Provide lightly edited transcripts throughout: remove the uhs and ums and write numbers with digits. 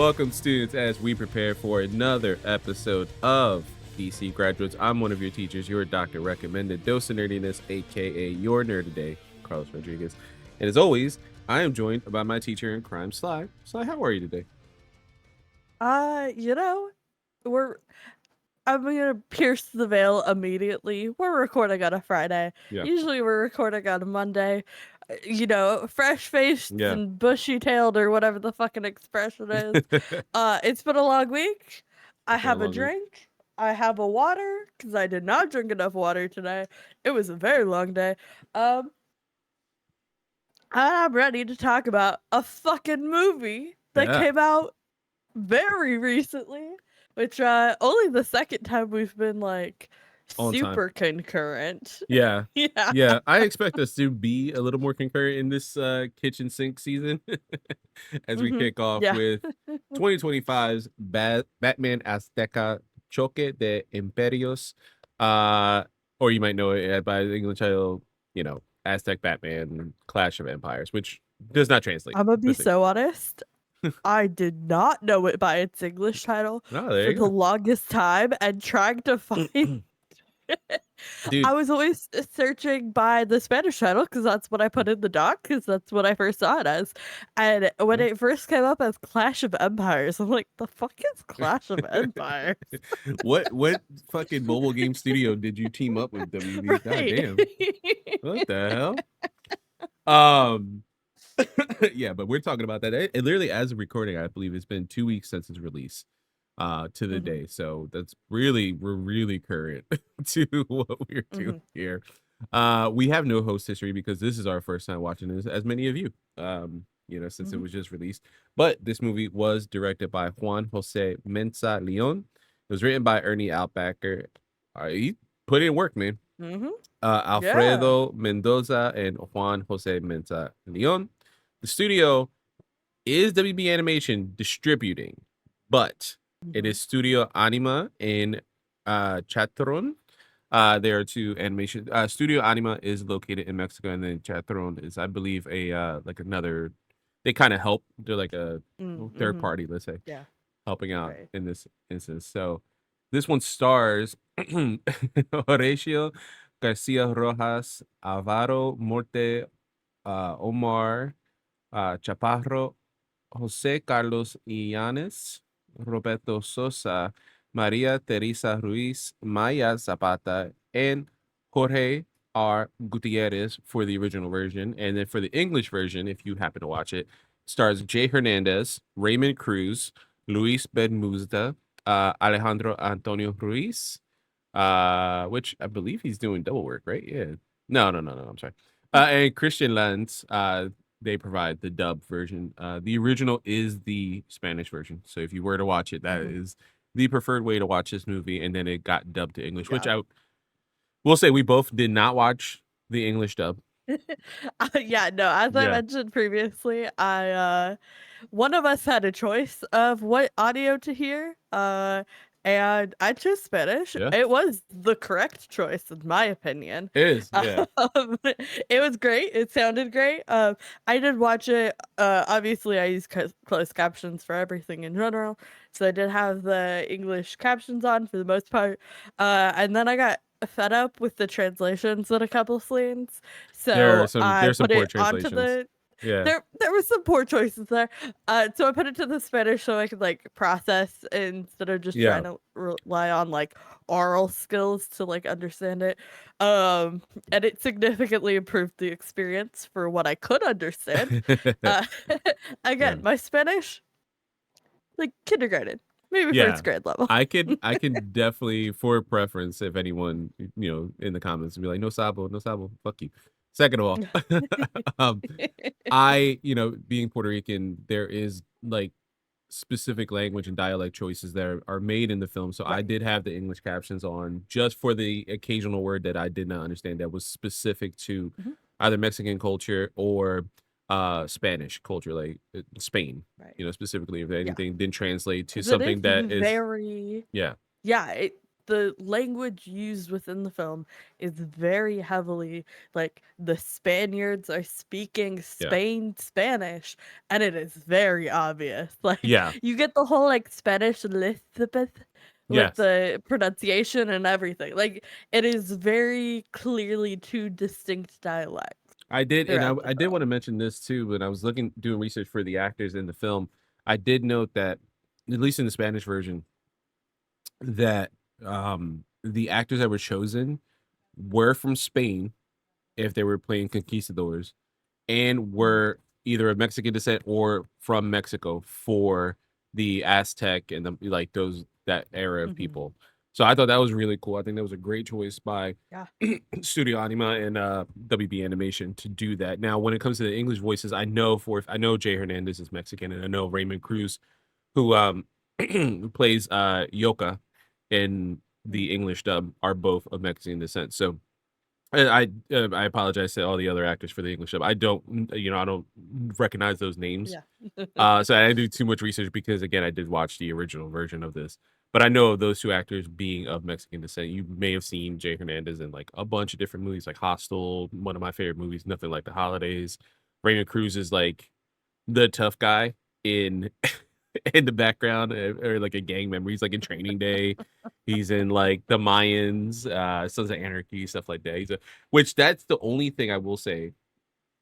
Welcome, students, as we prepare for another episode of DC Graduates. I'm one of your teachers, your Dr. Recommended Dose of Nerdiness, aka your nerd today, Carlos Rodriguez. And as always, I am joined by my teacher in crime, Sly. Sly, how are you today? I'm gonna pierce the veil immediately. We're recording on a Friday. Yeah. Usually we're recording on a Monday. Fresh-faced Yeah. and bushy-tailed or whatever the fucking expression is. It's been a long week. I have a drink. I have a water, because I did not drink enough water today. It was a very long day. And I'm ready to talk about a fucking movie that came out very recently, which only the second time we've been like super concurrent. Yeah. I expect us to be a little more concurrent in this kitchen sink season as we kick off with 2025's Batman Azteca Choque de Imperios, or you might know it by the English title, Aztec Batman Clash of Empires, which does not translate. I'm gonna be so honest. I did not know it by its English title for the longest time, and trying to find Dude. I was always searching by the Spanish title because that's what I put in the doc, because that's what I first saw it as. And when it first came up as Clash of Empires, I'm like, the fuck is Clash of Empires? What fucking mobile game studio did you team up with, WB? Right. Goddamn. What the hell? Yeah, but we're talking about that. It literally, as of recording, I believe it's been 2 weeks since its release to the day. So we're really current to what we're doing here. We have no host history because this is our first time watching this, as many of you, since it was just released. But this movie was directed by Juan Jose Mensa Leon. It was written by Ernie Alpacker. He put in work, man. Alfredo Mendoza and Juan Jose Mensa Leon. The studio is WB Animation distributing, but it is Studio Anima in Chatron. There are two animation. Studio Anima is located in Mexico, and then Chatron is, I believe, another. They kind of help. They're like a third party, let's say, helping out in this instance. So this one stars Horatio Garcia Rojas, Alvaro Morte, Omar Chaparro, Jose Carlos Illanes, Roberto Sosa, Maria Teresa Ruiz, Maya Zapata, and Jorge R. Gutierrez for the original version. And then for the English version, if you happen to watch it, stars Jay Hernandez, Raymond Cruz, Luis Benmuzda, Alejandro Antonio Ruiz, which I believe he's doing double work, right? Yeah. No, I'm sorry. And Christian Lanz, they provide the dub version. The original is the Spanish version. So if you were to watch it, that is the preferred way to watch this movie. And then it got dubbed to English, which I will say we both did not watch the English dub. As I mentioned previously, one of us had a choice of what audio to hear. And I chose Spanish. Yeah. It was the correct choice, in my opinion. It is, yeah. It was great. It sounded great. I did watch it. Obviously, I use closed captions for everything in general, so I did have the English captions on for the most part. And then I got fed up with the translations in a couple of scenes, so there's some put poor it onto translations. There were some poor choices there. So I put it to the Spanish so I could process instead of just trying to rely on oral skills to understand it. And it significantly improved the experience for what I could understand. Again, my Spanish, kindergarten, maybe first grade level. I can definitely, for preference, if anyone in the comments would be like, no sabo, fuck you. Second of all, I, being Puerto Rican, there is specific language and dialect choices that are made in the film. So I did have the English captions on just for the occasional word that I did not understand that was specific to either Mexican culture or Spanish culture, like Spain, specifically if anything didn't translate to something that is very the language used within the film is very heavily like the Spaniards are speaking Spanish, and it is very obvious. Like you get the whole like Spanish Elizabeth with the pronunciation and everything. Like it is very clearly two distinct dialects. I did, and I did want to mention this too. When I was doing research for the actors in the film, I did note that, at least in the Spanish version, that the actors that were chosen were from Spain if they were playing conquistadors, and were either of Mexican descent or from Mexico for the Aztec and that era of people. So I thought that was really cool. I think that was a great choice by Studio Anima and WB Animation to do that. Now, when it comes to the English voices, I know Jay Hernandez is Mexican, and I know Raymond Cruz, who who plays Yoka in the English dub, are both of Mexican descent. So I apologize to all the other actors for the English dub. I don't recognize those names. So I didn't do too much research because, again, I did watch the original version of this. But I know of those two actors being of Mexican descent. You may have seen Jay Hernandez in like a bunch of different movies, like Hostel, one of my favorite movies, Nothing Like the Holidays. Raymond Cruz is like the tough guy in in the background, or like a gang member. He's like in Training Day. He's in like the Mayans, Sons of Anarchy, stuff like that. Which that's the only thing I will say.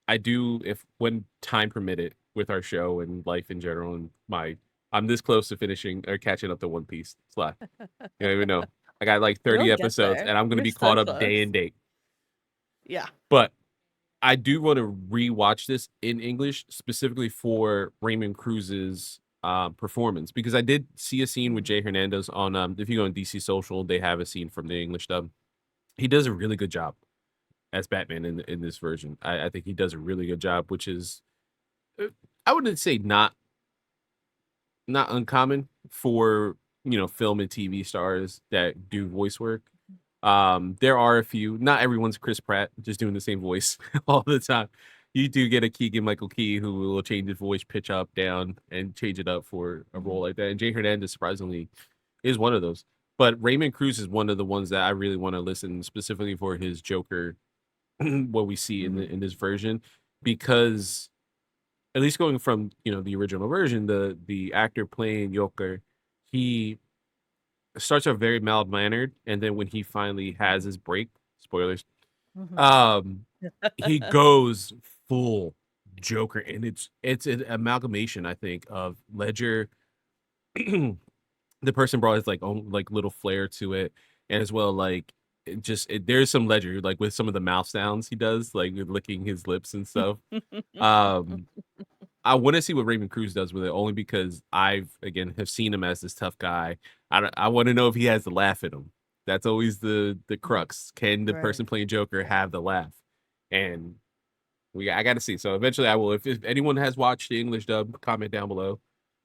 I do, if when time permitted, with our show and life in general, and I'm this close to finishing or catching up to One Piece. Slack. You don't even know. I got like 30 episodes, and I'm gonna be caught up day and date. Yeah. But I do want to rewatch this in English, specifically for Raymond Cruz's performance, because I did see a scene with Jay Hernandez on if you go on DC Social, they have a scene from the English dub. He does a really good job as Batman in this version. I think he does a really good job, which is, I wouldn't say not uncommon for film and TV stars that do voice work. There are a few. Not everyone's Chris Pratt just doing the same voice all the time. You do get a Keegan Michael Key who will change his voice pitch up, down, and change it up for a role like that. And Jay Hernandez, surprisingly, is one of those. But Raymond Cruz is one of the ones that I really want to listen specifically for his Joker, what we see in this version, because at least going from the original version, the actor playing Joker, he starts off very mild mannered, and then when he finally has his break, spoilers, he goes full Joker, and it's an amalgamation, I think, of Ledger. The person brought his like own like little flair to it, and as well like there's some Ledger like with some of the mouth sounds he does, like licking his lips and stuff. I want to see what Raymond Cruz does with it, only because I've have seen him as this tough guy. I want to know if he has the laugh in him. That's always the crux. Can the person playing Joker have the laugh? And I got to see. So eventually I will. If anyone has watched the English dub, comment down below.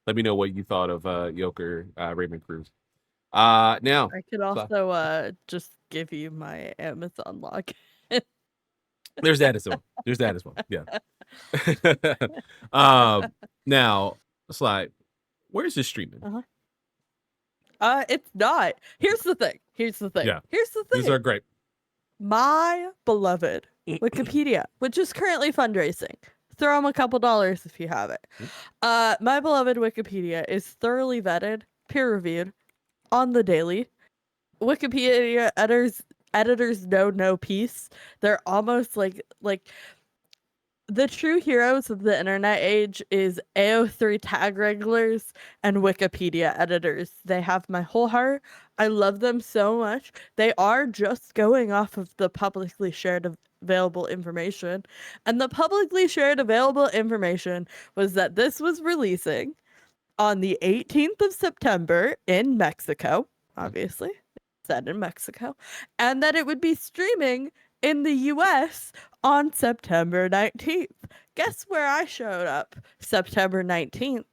Let me know what you thought of Joker, Raymond Cruz. Now I could also just give you my Amazon log. There's that as well. Yeah. Now, Sly, where's this streaming? It's not. Here's the thing. Yeah. These are great. My beloved Wikipedia, which is currently fundraising. Throw them a couple dollars if you have it. My beloved Wikipedia is thoroughly vetted, peer reviewed, on the daily. Wikipedia editors know no peace. They're almost like the true heroes of the internet age is AO3 tag wranglers and Wikipedia editors. They have my whole heart. I love them so much. They are just going off of the publicly shared available information. And the publicly shared available information was that this was releasing on the 18th of September in Mexico, obviously. Set in Mexico. And that it would be streaming in the US on September 19th. Guess where I showed up September 19th?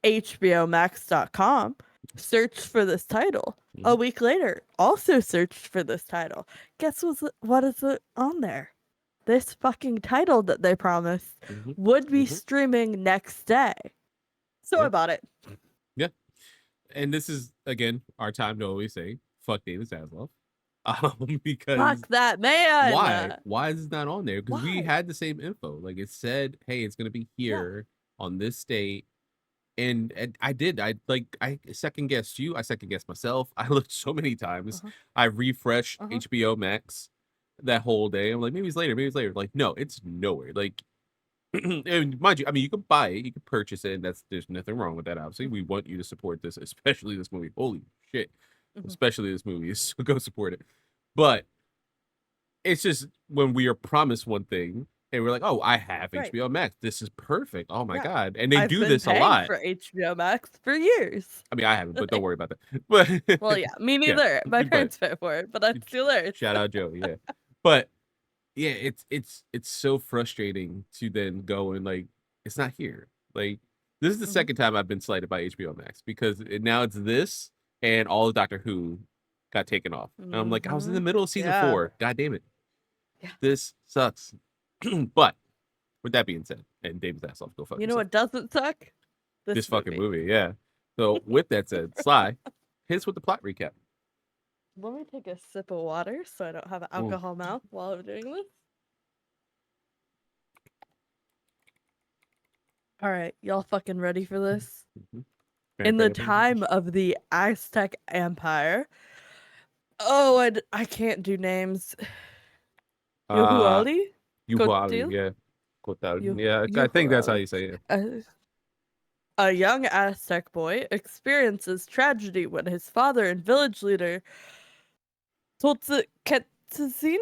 HBOMax.com. Searched for this title. A week later, also searched for this title. Guess what is it on there? This fucking title that they promised would be streaming next day. So I bought it. Yeah. And this is, again, our time to always say, fuck David Zaslav. Because Fuck that man. why is it not on there? Because we Why? had the same info. Like it said, hey, it's gonna be Yeah. here on this date. And I second guessed you. I second guessed myself. I looked so many times. Uh-huh. I refreshed Uh-huh. HBO Max that whole day. I'm like, maybe it's later, maybe it's later. Like, no, it's nowhere. Like, and mind you, I mean, you can buy it, you can purchase it, and there's nothing wrong with that. Obviously, we want you to support this, especially this movie. Holy shit, especially this movie. So go support it. But it's just when we are promised one thing and we're like, oh, I have HBO Max. This is perfect. Oh my God. And they do this a lot. For HBO Max for years. I mean, I haven't, but don't worry about that. But well, yeah, me neither. My parents pay for it, but I'm still there. Shout out Joe, yeah. But yeah, it's so frustrating to then go and like, it's not here. Like, this is the second time I've been slighted by HBO Max because now it's this and all of Doctor Who got taken off. And I'm like, I was in the middle of season 4. God damn it. Yeah. This sucks. But with that being said, and David Zasloff, go fuck You know what doesn't suck? This fucking movie, yeah. So with that said, Sly, hit us with the plot recap. Let me take a sip of water so I don't have an alcohol mouth while I'm doing this. All right, y'all fucking ready for this? In the time of the Aztec Empire. Oh, and I can't do names. Yuhuali? Yuhuali, yeah. Yeah, I think that's how you say it. A young Aztec boy experiences tragedy when his father and village leader Toltecatzin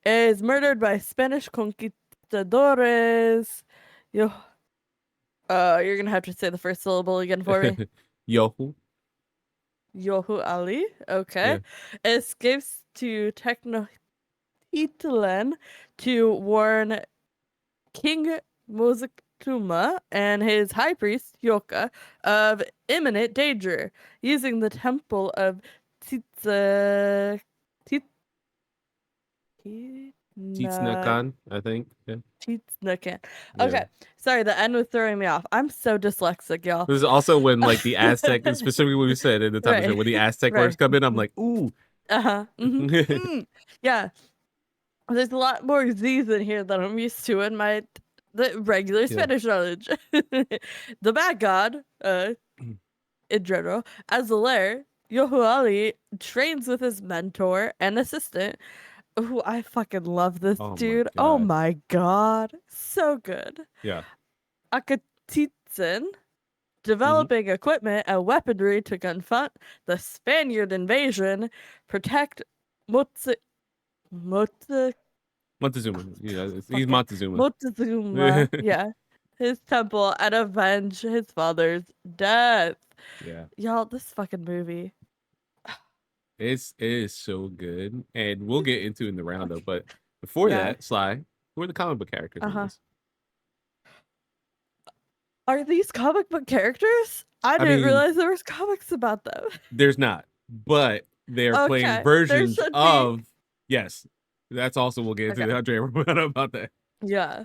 is murdered by Spanish conquistadores. You're gonna have to say the first syllable again for me. Yohu Ali. Okay. Yeah. Escapes to Tenochtitlan to warn King Moctezuma and his high priest Choque of imminent danger, using the temple of Tiznakan, I think. Yeah. Tiznakan. Okay, yeah. Sorry, the N was throwing me off. I'm so dyslexic, y'all. This is also when like the Aztec, specifically what we said in the top of the show, when the Aztec words come in, I'm like, ooh. Yeah. There's a lot more Z's in here than I'm used to in the regular Spanish knowledge. The bad god, in general, as a lair, Yohuali trains with his mentor and assistant, who I fucking love this dude. Oh my god. So good. Yeah. Akatitzen, developing equipment and weaponry to confront the Spaniard invasion, protect Montezuma. Yeah, he's Montezuma. Montezuma, yeah. His temple and avenge his father's death. Yeah. Y'all, this fucking movie. It is so good. And we'll get into it in the roundup. But before that, Sly, who are the comic book characters in this? Are these comic book characters? I didn't realize there was comics about them. There's not. But they're playing versions of... Yes. That's also, we'll get into the about that. Yeah.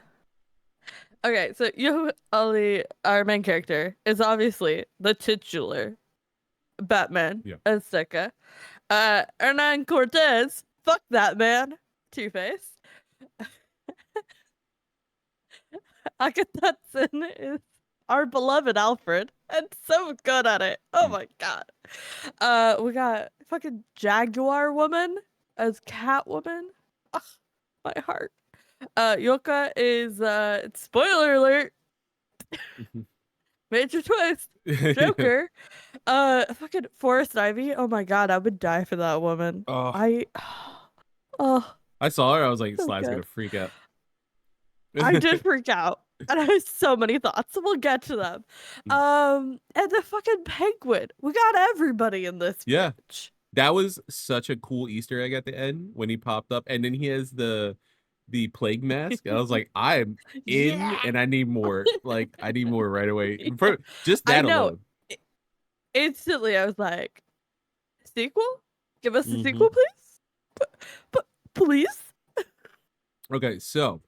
Okay, so Yohuali, our main character, is obviously the titular Batman, Azteca. Hernan Cortez, fuck that man, Two-Face. Akatatzen is our beloved Alfred, and so good at it. Oh my god. We got fucking Jaguar Woman as Catwoman. Ugh, my heart. Choque is spoiler alert. Major twist. Joker. Fucking Forest Ivy. Oh my god, I would die for that woman. I saw her, I was like, so Sly's gonna freak out. I did freak out. And I have so many thoughts. We'll get to them. And the fucking penguin. We got everybody in this. Yeah. Bitch. That was such a cool Easter egg at the end when he popped up, and then he has the plague mask. I was like, I'm in, and I need more. Like, I need more right away. For just that alone. Instantly, I was like, sequel? Give us a sequel, please. But please. Okay, so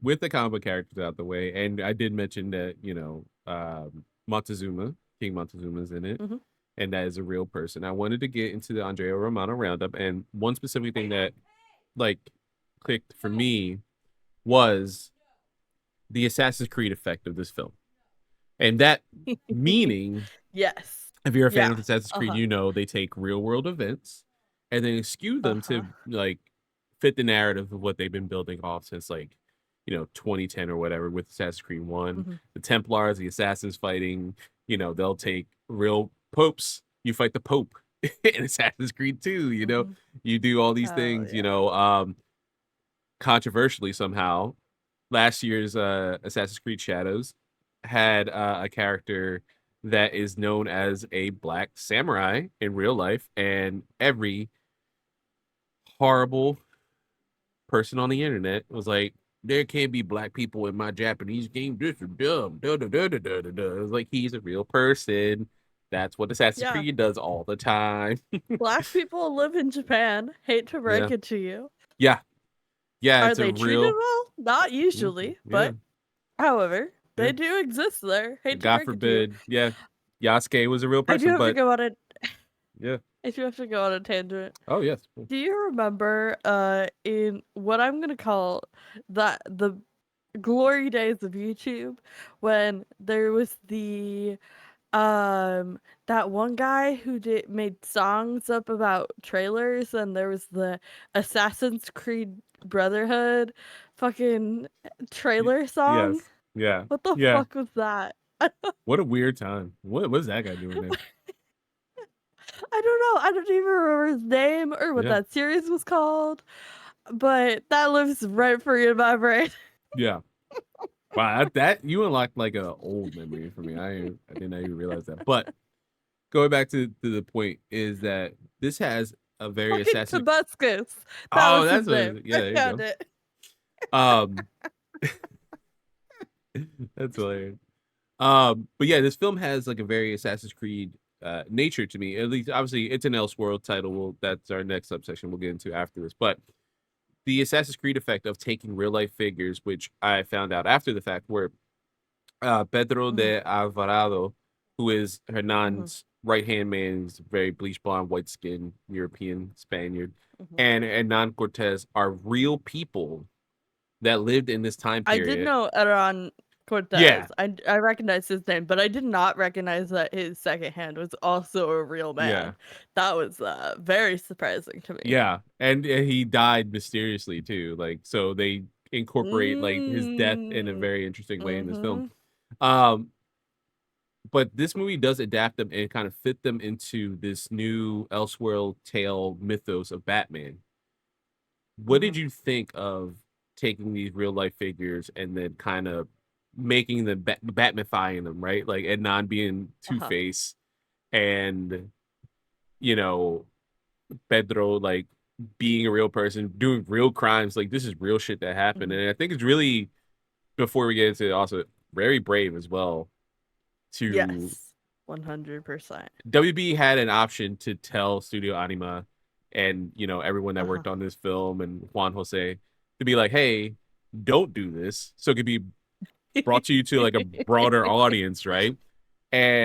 with the comic book characters out the way, and I did mention that Montezuma King Montezuma's in it, Mhm. and that is a real person. I wanted to get into the Andrea Romano roundup, and one specific thing that like clicked for me was the Assassin's Creed effect of this film. And that meaning, Yes. if you're a fan of Yeah. Assassin's Creed, Uh-huh. you know they take real world events and then skew them Uh-huh. to like fit the narrative of what they've been building off since 2010 or whatever with Assassin's Creed 1. Mhm. The Templars, the Assassins fighting, they'll take real popes. You fight the Pope in Assassin's Creed 2, Mhm. you do all these Hell things, yeah. controversially somehow last year's Assassin's Creed Shadows had a character that is known as a black samurai in real life, and every horrible person on the internet was like, "There can't be black people in my Japanese game. This is dumb." Da, da, da, da, da, da, da. It was like he's a real person. That's what Assassin's Yeah. Creed does all the time. Black people live in Japan. Hate to break Yeah, it to you. yeah, yeah. Are It's a they treated real. well? Not usually, Yeah, but however, yeah. they do exist there. Hate to God break it to you. forbid. Yeah, Yasuke was a real I do person, have to but go on a yeah. I do have to go on a tangent. Oh yes. Do you remember in what I'm gonna call the glory days of YouTube when there was the that one guy who did made songs up about trailers, and there was the Assassin's Creed Brotherhood fucking trailer song? Yes. Yeah. What the Yeah. fuck was that? What a weird time. What's that guy doing there? I don't know. I don't even remember his name or what Yeah. that series was called, but that lives rent free in my brain. Yeah. Wow, that you unlocked like a old memory for me. I didn't even realize that. But going back to the point is that this has a very Fucking assassin. Tobuscus. That Oh, was that's his what. name. Yeah, I there you found go. it. Um, that's hilarious. But yeah, this film has like a very Assassin's Creed nature to me. At least, obviously, it's an Elseworld title. That's our next subsection we'll get into after this. But the Assassin's Creed effect of taking real life figures, which I found out after the fact, where Pedro Mhm, de Alvarado, who is mhm, Hernan's right hand man, is very bleach blonde, white skin, European Spaniard, mhm. and Hernan Cortez are real people that lived in this time I did period. know Hernan Yeah, Cortez. I recognized his name, but I did not recognize that his second hand was also a real yeah, man. That was very surprising to me. yeah, and he died mysteriously too. Like, so they incorporate like his death in a Mm, very interesting way in this film. mhm, Um, but this movie does adapt them and kind of fit them into this new Elseworld tale mythos of Batman. What did mhm, you think of taking these real life figures and then kind of making them Batmanifying them, right? Like Adnan being Two uh-huh, Face and you know Pedro like being a real person, doing real crimes. Like this is real shit that happened, mhm. and I think it's really before we get into it, also very brave as well to Yes, 100%. WB had an option to tell Studio Anima and everyone that Uh-huh. worked on this film and Juan Jose to be like, hey, don't do this, so it could be brought to you to like a broader audience, right?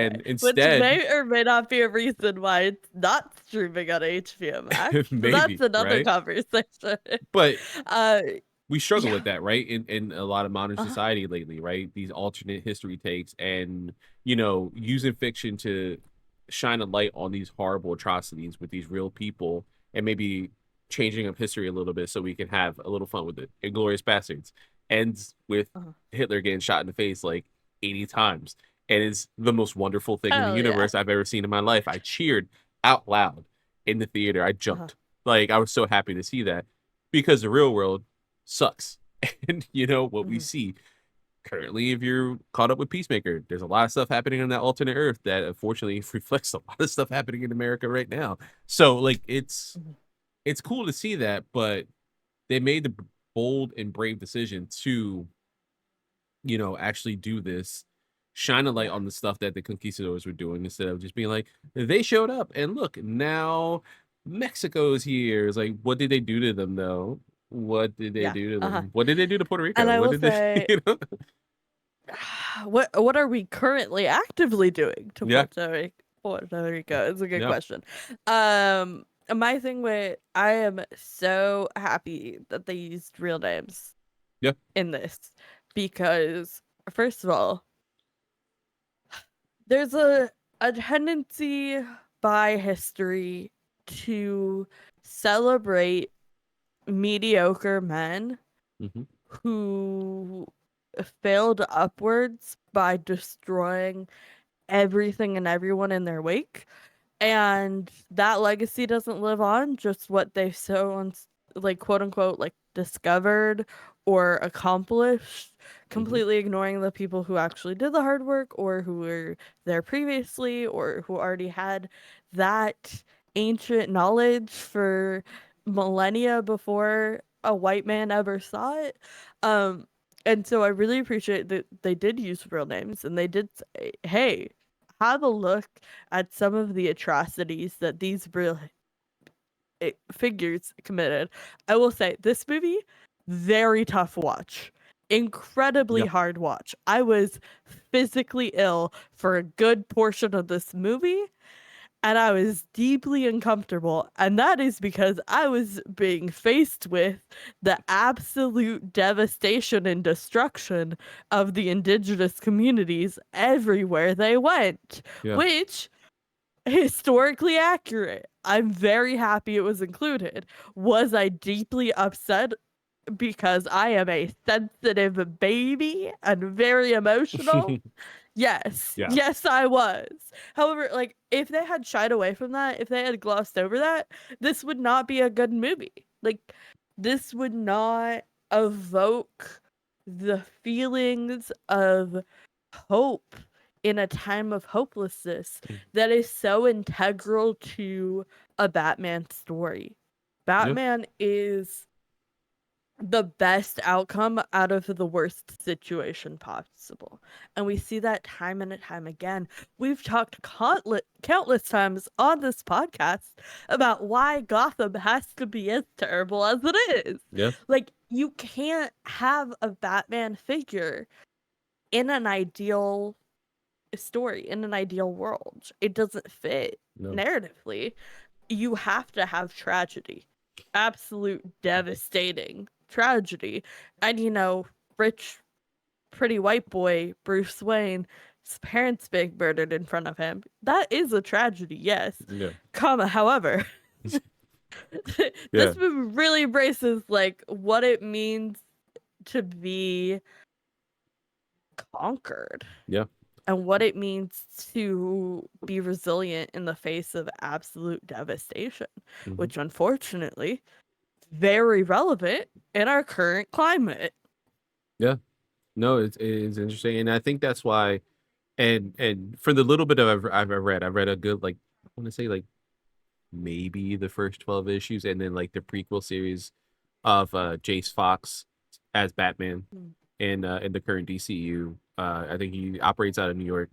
Right, And which instead, may or may not be a reason why it's not streaming on HBO Max, but that's maybe, another right? conversation. But Uh, we struggle yeah, with that, right? In a lot of modern uh-huh, society lately, right? These alternate history takes and using fiction to shine a light on these horrible atrocities with these real people and maybe changing up history a little bit so we can have a little fun with it. Inglorious Bastards ends with uh-huh. Hitler getting shot in the face like 80 times and it's the most wonderful thing in the Hell yeah. universe I've ever seen in my life. I cheered out loud in the theater. I Uh-huh, jumped. Like I was so happy to see that because the real world sucks. And what we mhm, see currently, if you're caught up with Peacemaker, there's a lot of stuff happening on that alternate Earth that unfortunately reflects a lot of stuff happening in America right now. So like mhm. it's cool to see that, but they made the bold and brave decision to actually do this, shine a light Yeah, on the stuff that the conquistadors were doing instead of just being like, they showed up and look, now Mexico's here. It's like, what did they do to them though? What did they yeah, do to uh-huh. them? What did they do to Puerto And Rico? I What will did they, say, you know? what are we currently actively doing to Yeah. Puerto Rico? It's a good Yeah. question. My thing with I am so happy that they used real names Yeah. in this because first of all, there's a tendency by history to celebrate mediocre men Hmm. who failed upwards by destroying everything and everyone in their wake. And that legacy doesn't live on, just what they so like quote unquote like discovered or accomplished, Hmm. completely ignoring the people who actually did the hard work or who were there previously or who already had that ancient knowledge for millennia before a white man ever saw it. um and so I really appreciate that they did use real names and they did say, hey, have a look at some of the atrocities that these real figures committed. I will say this movie, very tough watch. Incredibly Yeah. hard watch. I was physically ill for a good portion of this movie and I was deeply uncomfortable. And that is because I was being faced with the absolute devastation and destruction of the indigenous communities everywhere they went, Yeah. which historically accurate. I'm very happy it was included. Was I deeply upset because I am a sensitive baby and very emotional? Yes. Yeah. Yes, I was. However, like if they had shied away from that, if they had glossed over that, this would not be a good movie. Like this would not evoke the feelings of hope in a time of hopelessness that is so integral to a Batman story. Yeah. Batman is the best outcome out of the worst situation possible. And we see that time and time again. We've talked countless times on this podcast about why Gotham has to be as terrible as it is. Yeah. Like, you can't have a Batman figure in an ideal story, in an ideal world. It doesn't fit No. narratively. You have to have tragedy, absolute devastating tragedy. And rich, pretty white boy Bruce Wayne, his parents being murdered in front of him. That is a tragedy, yes. Yeah. Comma, however, Yeah. this movie really embraces like what it means to be conquered Yeah. and what it means to be resilient in the face of absolute devastation, Hmm. which unfortunately very relevant in our current climate. Yeah. No, it's interesting, and I think that's why. And for the little bit of I've read a good like I want to say like maybe the first 12 issues, and then like the prequel series of Jace Fox as Batman Mm. in the current DCU. I think he operates out of New York.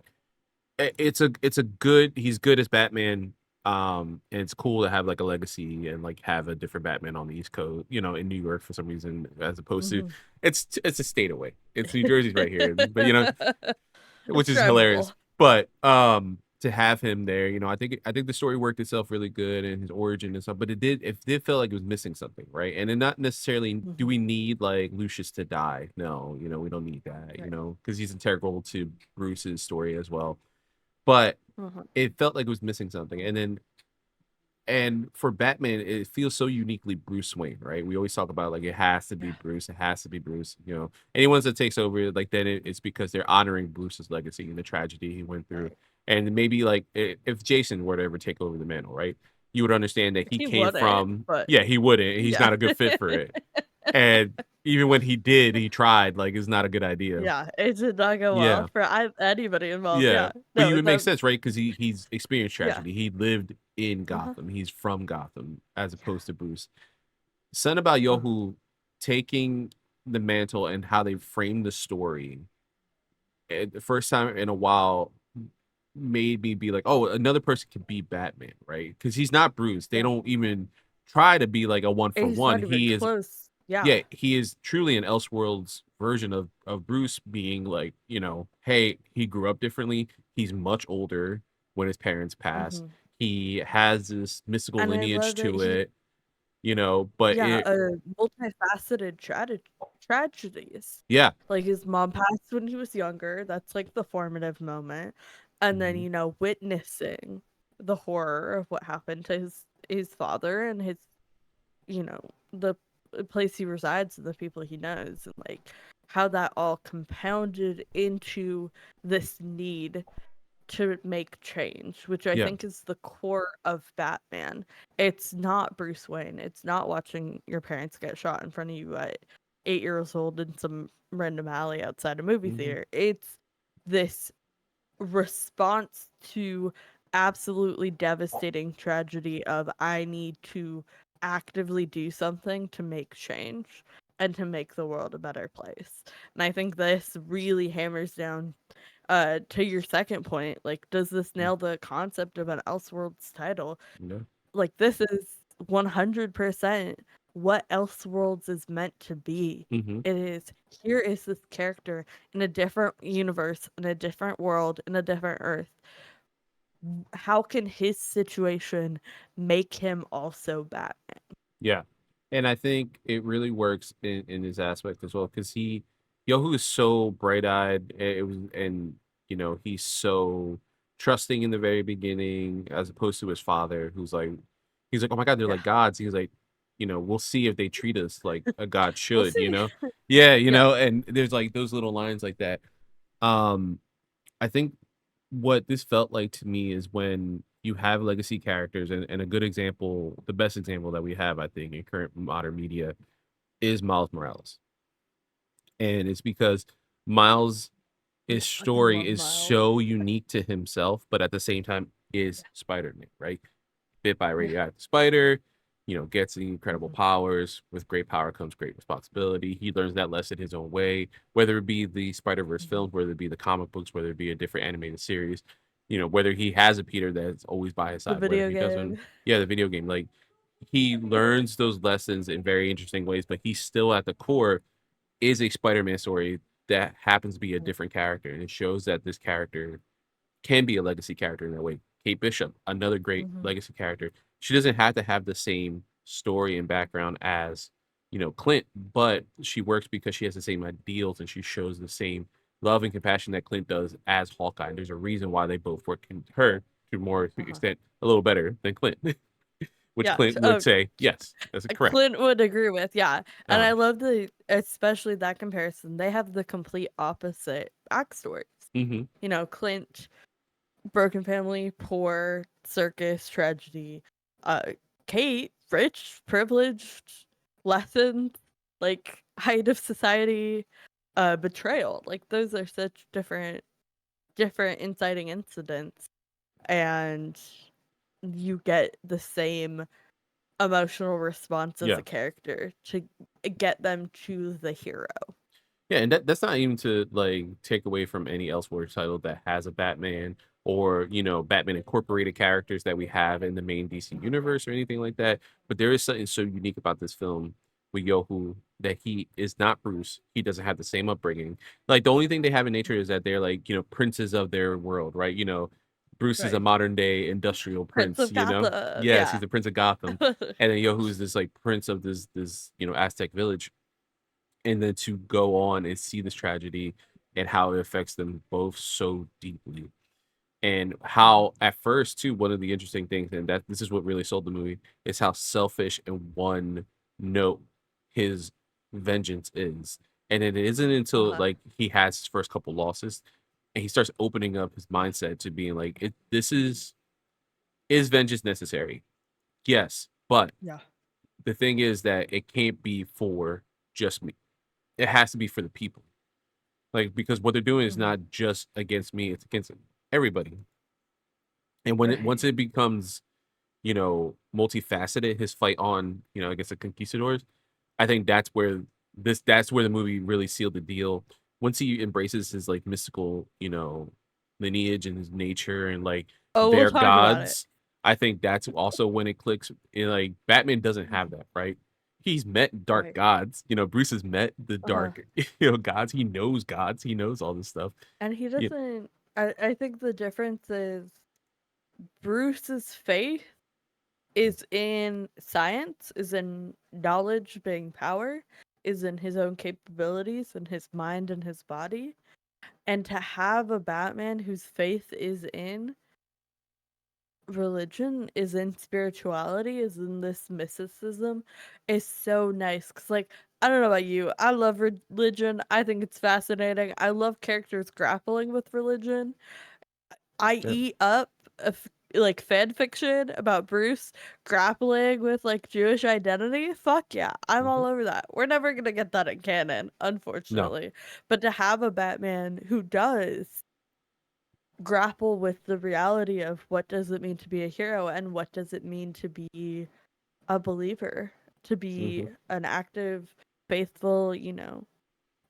It's a good he's good as Batman. And it's cool to have like a legacy and like have a different Batman on the East Coast, in New York for some reason, as opposed to Mhm. it's a state away. It's New Jersey's right here, but which It's is hilarious. drivable. But to have him there, I think the story worked itself really good and his origin and stuff, but it did feel like it was missing something, right? And then not necessarily do Mhm. we need like Lucius to die? No, we don't need that, Right. because he's integral to Bruce's story as well. But Mhm. it felt like it was missing something. And for Batman, it feels so uniquely Bruce Wayne, right? We always talk about like it has to be Yeah. Bruce, it has to be Bruce. Anyone that takes over, like then it's because they're honoring Bruce's legacy and the tragedy he went through. Right. And maybe like if Jason were to ever take over the mantle, right? You would understand that he He came wouldn't, from, but yeah, he wouldn't. He's yeah. not a good fit for it. And even when he did, he tried, like it's not a good idea. Yeah, it did not go well Yeah. for anybody involved. Yeah, Yeah. but No, you would make that sense, right? Because he's experienced yeah. tragedy. He lived in Uh-huh. Gotham. He's from Gotham, as Yeah. opposed to Bruce. Son about Uh-huh. Yohu taking the mantle and how they framed the story. The first time in a while made me be like, oh, another person can be Batman, right? Because he's not Bruce. They Yeah. don't even try to be like a one for He's one. not even He is, close. Yeah. yeah, he is truly an Elseworlds version of Bruce being like, hey, he grew up differently. He's much older when his parents pass. Hmm. He has this mystical And I lineage love that to he, it, but yeah, it, multifaceted tragedies. yeah. Like his mom passed when he was younger. That's like the formative moment. And then, Mhm. witnessing the horror of what happened to his father and his, the place he resides and the people he knows, and like how that all compounded into this need to make change, which I Yeah. think is the core of Batman. It's not Bruce Wayne. It's not watching your parents get shot in front of you at 8 years old in some random alley outside a movie Mhm. theater. It's this response to absolutely devastating tragedy of I need to actively do something to make change and to make the world a better place. And I think this really hammers down to your second point, like, does this Mm. nail the concept of an Elseworlds title? Yeah. Like, this is 100% what Elseworlds is meant to be. Mhm. It is, here is this character in a different universe, in a different world, in a different Earth. How can his situation make him also Batman? Yeah. And I think it really works in his aspect as well because Yohu is so bright eyed. It was, and he's so trusting in the very beginning, as opposed to his father, he's like, oh my God, they're Yeah, like gods. He's like, we'll see if they treat us like a god we'll should, see. Yeah, Yeah. and there's like those little lines like that. Um, I think what this felt like to me is when you have legacy characters, and a good example, the best example that we have, I think, in current modern media is Miles Morales. And it's because Miles' I his fucking story love is Miles. so unique to himself, but at the same time is Spider-Man, right? Bit by a Yeah. radioactive spider, gets the incredible Mhm. powers. With great power comes great responsibility. He learns that lesson his own way, whether it be the Spider-Verse Mhm. films, whether it be the comic books, whether it be a different animated series, whether he has a Peter that's always by his The side, whether video he doesn't, game. yeah, the video game, like he learns those lessons in very interesting ways, but he's still at the core is a Spider-Man story that happens to be a different character, and it shows that this character can be a legacy character in that way. Kate Bishop, another great Mhm. legacy character. She doesn't have to have the same story and background as, Clint, but she works because she has the same ideals and she shows the same love and compassion that Clint does as Hawkeye. And there's a reason why they both work in her to more Uh-huh. extent a little better than Clint, which Yeah. Clint would say, yes, that's correct. Clint would agree with, yeah. And I Um, love especially that comparison. They have the complete opposite backstories. mhm, Clint, broken family, poor, circus, tragedy. Uh, Kate, rich, privileged, lessons, like height of society, betrayal. Like those are such different inciting incidents, and you get the same emotional response as yeah. a character to get them to the hero. Yeah, and that's not even to like take away from any Elseworlds title that has a Batman or Batman incorporated characters that we have in the main DC universe or anything like that. But there is something so unique about this film with Yohu that he is not Bruce. He doesn't have the same upbringing. Like the only thing they have in nature is that they're like princes of their world, right? Bruce is a Right. modern day industrial Prince prince. of Gotham. Yes, he's Yeah. the prince of Gotham, and then Yohu is this like prince of this Aztec village, and then to go on and see this tragedy and how it affects them both so deeply, and Mhm. how at first too, one of the interesting things, and that this is what really sold the movie, is how selfish and one note his vengeance is. And it isn't until Uh-huh. like he has his first couple losses and he starts opening up his mindset to being like, this is vengeance necessary, yes, but Yeah. the thing is that it can't be for just me, it has to be for the people. Like, because what they're doing is Mhm. not just against me, it's against everybody. And once Right. it becomes, multifaceted, his fight on, against the conquistadors, I think that's where the movie really sealed the deal. Once he embraces his like mystical, lineage and his nature and like Oh, we'll their talk about it. gods, I think that's also when it clicks. Like Batman doesn't have Mhm. that, right? he's met dark Right. gods. Bruce has met the Uh-huh. dark, gods. He knows gods. He knows all this stuff. And he Yeah. doesn't. I think the difference is Bruce's faith is in science, is in knowledge being power, is in his own capabilities and his mind and his body. And to have a Batman whose faith is in religion, is in spirituality, is in this mysticism, is so nice. Cause like, I don't know about you, I love religion. I think it's fascinating. I love characters grappling with religion. I Yeah. eat up like fan fiction about Bruce grappling with like Jewish identity. Fuck yeah, I'm Mhm. all over that. We're never gonna get that in canon, No. unfortunately. But to have a Batman who does grapple with the reality of what does it mean to be a hero and what does it mean to be a believer, to be Hmm. an active, faithful,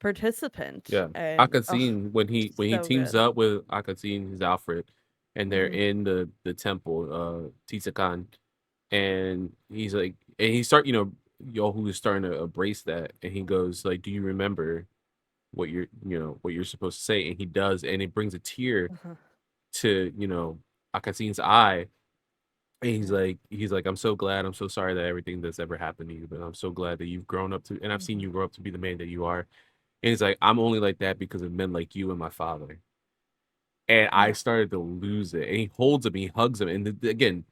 participant. Yeah. And Akatsuki, when he so teams good. up with Akatsuki, his Alfred, and they're Hmm. in the temple, Titakan, and he's like, and he start, Yohu is starting to embrace that, and he goes like, "Do you remember what you're supposed to say?" And he does, and it brings a tear Uh-huh. to Akatsuki's eye. And he's Yeah. like, I'm so glad, I'm so sorry that everything that's ever happened to you, but I'm so glad that you've grown up to, and I've seen Hmm. you grow up to be the man that you are. And he's like, I'm only like that because of men like you and my father. And I Uh-huh. started to lose it. And he holds him, he hugs him. And again,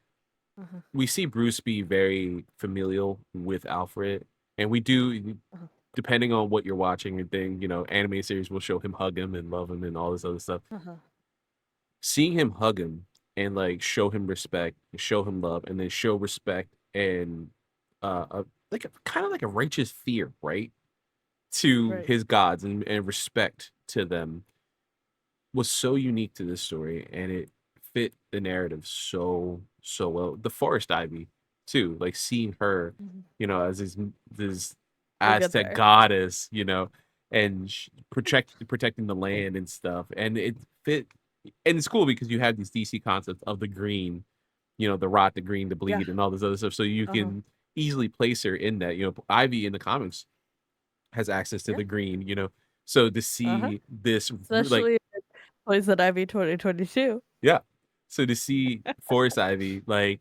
Uh-huh. we see Bruce be very familial with Alfred. And we do, Uh-huh. depending on what you're watching and thing, anime series will show him hug him and love him and all this other stuff. Uh-huh. Seeing him hug him and like show him respect, show him love, and then show respect and like kind of like a righteous fear, right? To Right. his gods and respect to them was so unique to this story, and it fit the narrative so well. The forest ivy too, like seeing her, Mhm. as this We'll get Aztec there. goddess, and protecting the land and stuff, and it fit. And it's cool because you have these DC concepts of the green, the rot, the green, the Yeah. bleed, and all this other stuff, so you Uh-huh. can easily place her in that. Ivy in the comics has access to Yeah. the green, so to Uh-huh. see this like, Especially Poison Ivy 2022. yeah. So to see Forest Ivy like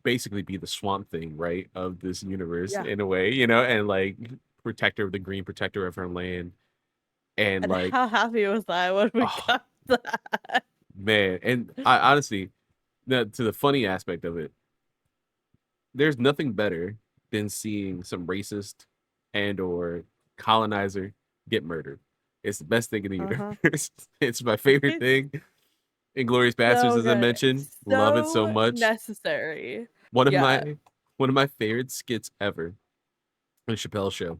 basically be the swamp thing, right, of this universe Yeah. in a way, and like protector of the green, protector of her land, and And like, how happy was I when we oh got that? man, and I honestly, to the funny aspect of it, there's nothing better than seeing some racist and or colonizer get murdered. It's the best thing in the Uh-huh. universe. It's my favorite thing. Inglorious Bastards, So as I good. mentioned, love it so So much. necessary. One of Yeah. my one of my favorite skits ever on Chappelle Show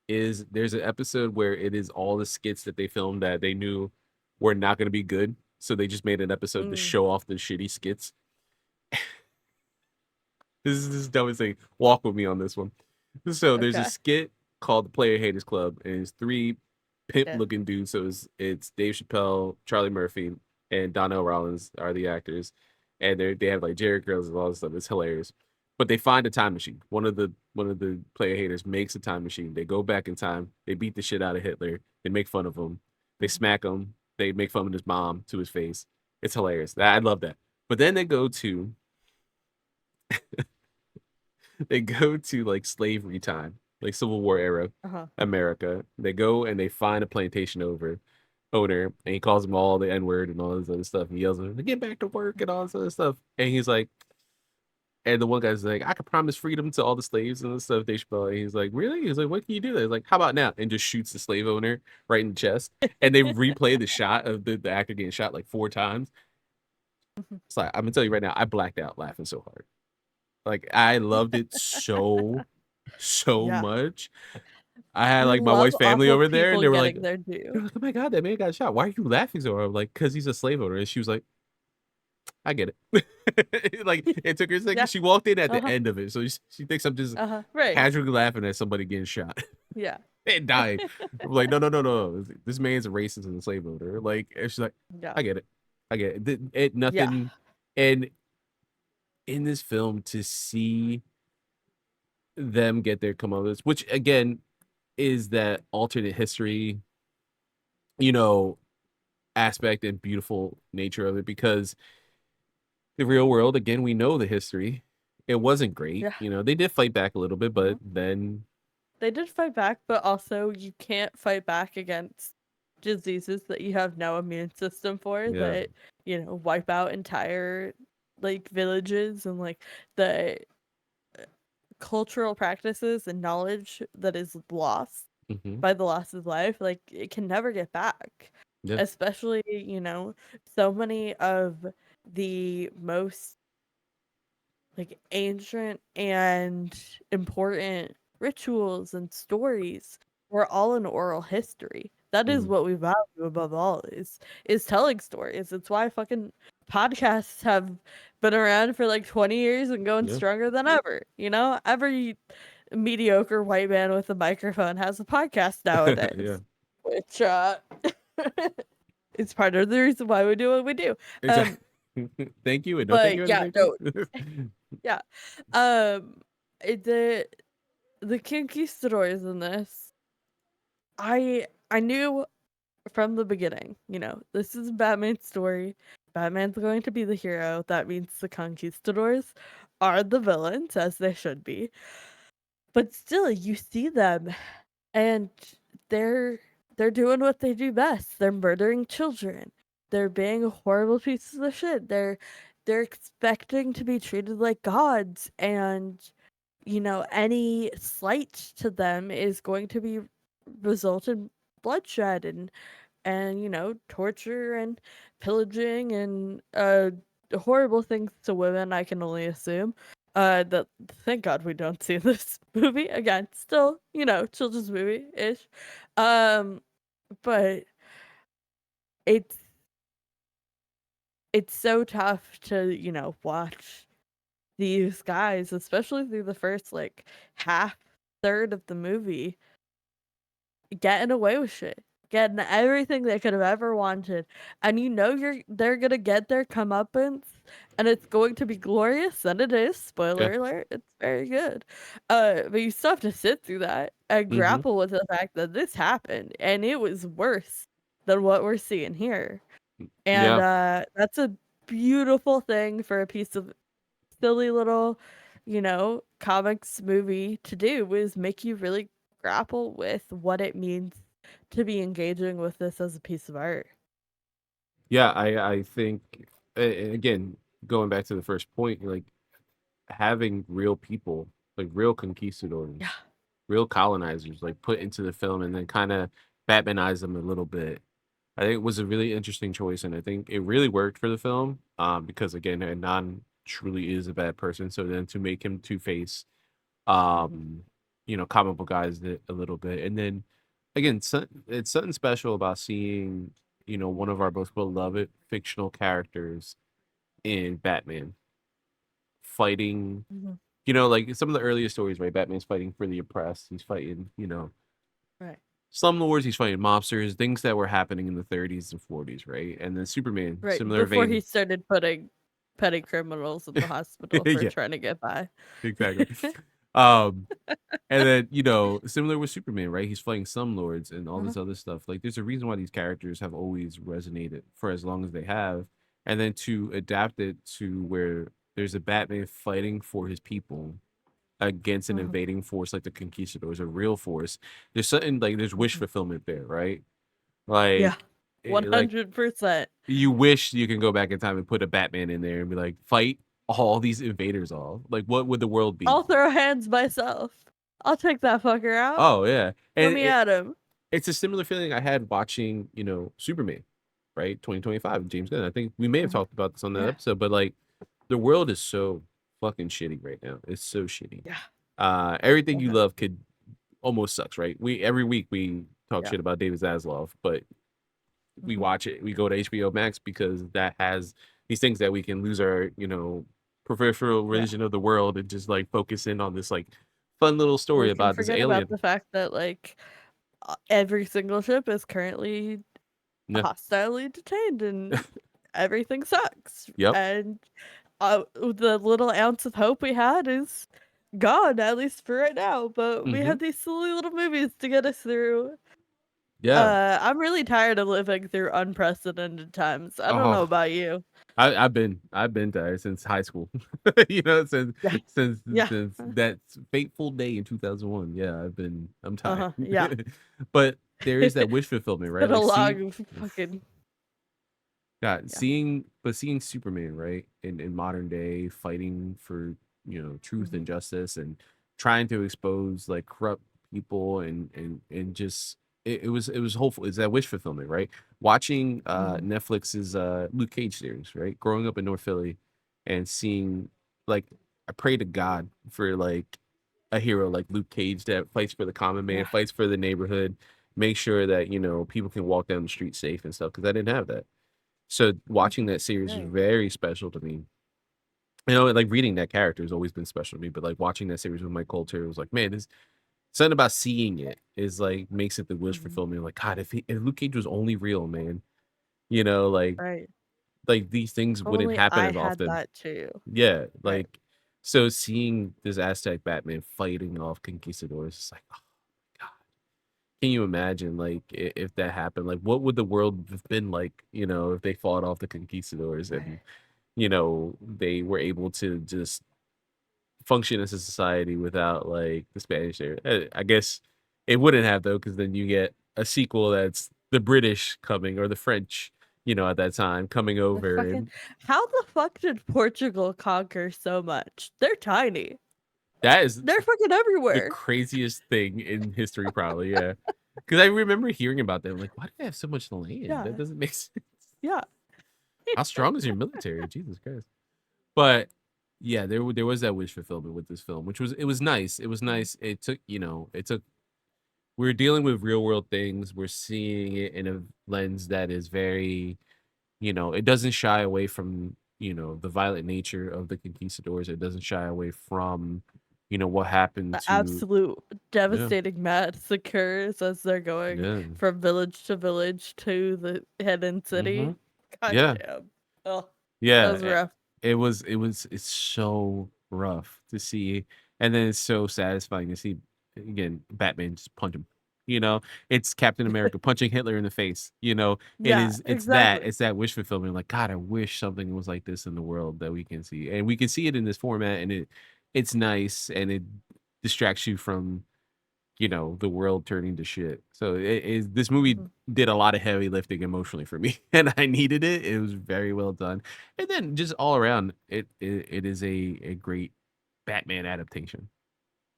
is there's an episode where it is all the skits that they filmed that they knew were not going to be good, so they just made an episode to Mm. show off the shitty skits. This is the dumbest thing. Walk with me on this one. So there's a Okay. skit called the Player Haters Club, and it's three pimp Yeah. looking dudes. So it's Dave Chappelle, Charlie Murphy, and Donnell Rollins are the actors, and they have like Jerry Curls and all this stuff. It's hilarious. But they find a time machine. One of the player haters makes a time machine. They go back in time. They beat the shit out of Hitler. They make fun of him. They Mhm. smack him. They make fun of his mom to his face. It's hilarious. I love that. But then they go to like slavery time, like Civil War era Uh-huh. America. They go and they find a plantation owner, and he calls them all the N word and all this other stuff. He yells at them, "Get back to work" and all this other stuff. And he's like, and the one guy's like, "I can promise freedom to all the slaves and this stuff." They should. And he's like, "Really?" He's like, "What can you do?" He's like, "How about now?" And just shoots the slave owner right in the chest. And they replay the shot of the actor getting shot like 4 times. Mhm. It's like, I'm gonna tell you right now, I blacked out laughing so hard. Like I loved it so Yeah. much. I had I like my love wife's family awful over there, and people they were like, getting their due. "Oh my god, that man got shot. Why are you laughing so hard?" I'm like, "Cause he's a slave owner." And she was like, "I get it." Like it took her a second. Yeah. She walked in at the Uh-huh. end of it, so she thinks I'm just Uh-huh. Right. casually laughing at somebody getting shot Yeah. and dying. I'm like, no, no, no, no. This man's a racist and a slave owner. Like, and she's like, Yeah. "I get it. I get it." It Yeah. nothing. And in this film, to see them get their comeuppance, which again is that alternate history, you know, aspect and beautiful nature of it, because the real world, again, we know the history. It wasn't great. Yeah. You know, they did fight back a little bit, but then they did fight back, but also you can't fight back against diseases that you have no immune system for that, wipe out entire like villages, and like the cultural practices and knowledge that is lost mhm, by the loss of life, like it can never get back. yeah, Especially, so many of the most like ancient and important rituals and stories were all in oral history. That is mhm, what we value above all, is telling stories. It's why fucking podcasts have been around for like 20 years and going yeah, stronger than ever. Every mediocre white man with a microphone has a podcast yeah, nowadays, which is part of the reason why we do what we do. exactly. Thank you, and no thank you But at the yeah, same no, time. yeah. Um, the conquistadors in this, I knew from the beginning, this is Batman's story. Batman's going to be the hero. That means the conquistadors are the villains, as they should be. But still, you see them, and they're they're doing what they do best. They're murdering children. They're being horrible pieces of shit. They're expecting to be treated like gods, and any slight to them is going to be result in bloodshed and torture and pillaging and horrible things to women, I can only assume. That thank God we don't see this movie again. Still, children's movie ish. Um, but it's it's so tough to watch these guys, especially through the first like half third of the movie, getting away with shit, getting everything they could have ever wanted, and they're gonna get their comeuppance, and it's going to be glorious, and it is. Yeah, Spoiler alert, it's very good. But you still have to sit through that and mhm, grapple with the fact that this happened, and it was worse than what we're seeing here. And yeah. that's a beautiful thing for a piece of silly little, comics movie to do, is make you really grapple with what it means to be engaging with this as a piece of art. Yeah, I think again, going back to the first point, like having real people, like real Yeah. conquistadors, real colonizers, like put into the film and then kind of Batmanize them a little bit. I think it was a really interesting choice, and I think it really worked for the film. Because again, Anon truly is a bad person, so then to make him Two Face, Mhm. um, comic book guys it a little bit, and then again, it's something special about seeing one of our most beloved fictional characters in Batman fighting. Mhm. Like some of the earliest stories, right? Batman's fighting for the oppressed. He's fighting, Right. slumlords. He's fighting mobsters, things that were happening in the 30s and 40s, right? And then Superman, Right. similar Before he vein. started putting petty criminals in the hospital for Yeah, trying to get by. exactly. Um, and then, similar with Superman, right? He's fighting some lords and all Uh-huh. this other stuff. Like, there's a reason why these characters have always resonated for as long as they have. And then to adapt it to where there's a Batman fighting for his people against an Mhm. invading force like the Conquistadors, a real force. There's something like there's wish Mhm. fulfillment there, right? Like, Yeah. 100%. you wish you can go back in time and put a Batman in there and be like, fight all these invaders off. Like, what would the world be? I'll throw hands myself. I'll take that fucker out. Oh yeah, Throw and me at him. it's a similar feeling I had watching, Superman, right? 2025, James Gunn. I think we may have Mhm. talked about this on that Yeah. episode, but like the world is so fucking shitty right now. It's so shitty. Yeah. Everything you Okay. love could almost sucks, right? We every week we talk Yeah. shit about David Zaslav, but we Mhm. watch it. We go to HBO Max because that has these things that we can lose our, peripheral Yeah. vision of the world and just like focus in on this like fun little story We can about this forget about alien. the fact that like every single ship is currently Yeah. hostilely detained and everything sucks. Yep. And the little ounce of hope we had is gone, at least for right now, but we Mm-hmm. have these silly little movies to get us through. Yeah. I'm really tired of living through unprecedented times. I don't know Oh, about you. I've been tired since high school. You know, since Yeah. since Yeah. since that fateful day in 2001. Yeah, I'm tired. Uh-huh. Yeah. But there is that wish It's fulfillment, right? been a Like seeing long fucking God, yeah. seeing Superman, right, in modern day fighting for, truth and Mhm. justice and trying to expose like corrupt people and just it was hopeful. It's that wish fulfillment, right? Watching Mhm. Netflix's Luke Cage series, right? Growing up in North Philly and seeing like I pray to God for like a hero like Luke Cage that fights for the common man, Yeah. fights for the neighborhood, make sure that, people can walk down the street safe and stuff because I didn't have that. So watching Mhm. that series was Right. very special to me. Like reading that character has always been special to me, but like watching that series with Mike Coulter was like, man, this something about seeing it is like makes it the wish Mhm. fulfillment. Like, God, if Luke Cage was only real, man, you know, like Right. like these things If wouldn't only happen I as had often. that too. Yeah, Right. like so seeing this Aztec Batman fighting off conquistadors, it's like, oh God, can you imagine like if that happened? Like, what would the world have been like, if they fought off the conquistadors and Right. they were able to just function as a society without like the Spanish there. I guess it wouldn't have though, because then you get a sequel that's the British coming or the French, at that time coming The over, fucking and how the fuck did Portugal conquer so much? They're tiny. that is They're fucking the everywhere. craziest thing in history, probably. Yeah, because I remember hearing about them. Like, why do they have so much land? That Yeah. doesn't make sense. Yeah. How strong is your military? Jesus Christ! But yeah, there was that wish fulfillment with this film, which was it was nice. It was Mhm. nice. It took we're dealing with real world things. We're seeing it in a lens that is very, it doesn't shy away from, the violent nature of the conquistadors. It doesn't shy away from, what happened The to, absolute yeah, devastating massacres as they're going yeah, from village to village to the hidden hmm city. God yeah, damn. Oh, that yeah. was rough. It's so rough to see, and then it's so satisfying to see again Batman just punch him. You know, it's Captain America punching Hitler in the face. Yeah, It's exactly. that wish fulfillment. Like, God, I wish something was like this in the world that we can see, and we can see it in this format, and it's nice, and it distracts you from, the world turning to shit. So this movie Mhm. did a lot of heavy lifting emotionally for me, and I needed it. It was very well done, and then just all around, it is a great Batman adaptation,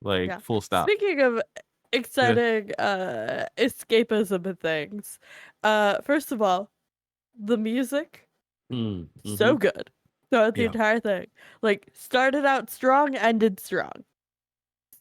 like Yeah. full stop. Speaking of Yeah. exciting escapism and things, first of all, the music Mm-hmm. so good throughout the Yeah. entire thing. Like started out strong, ended strong.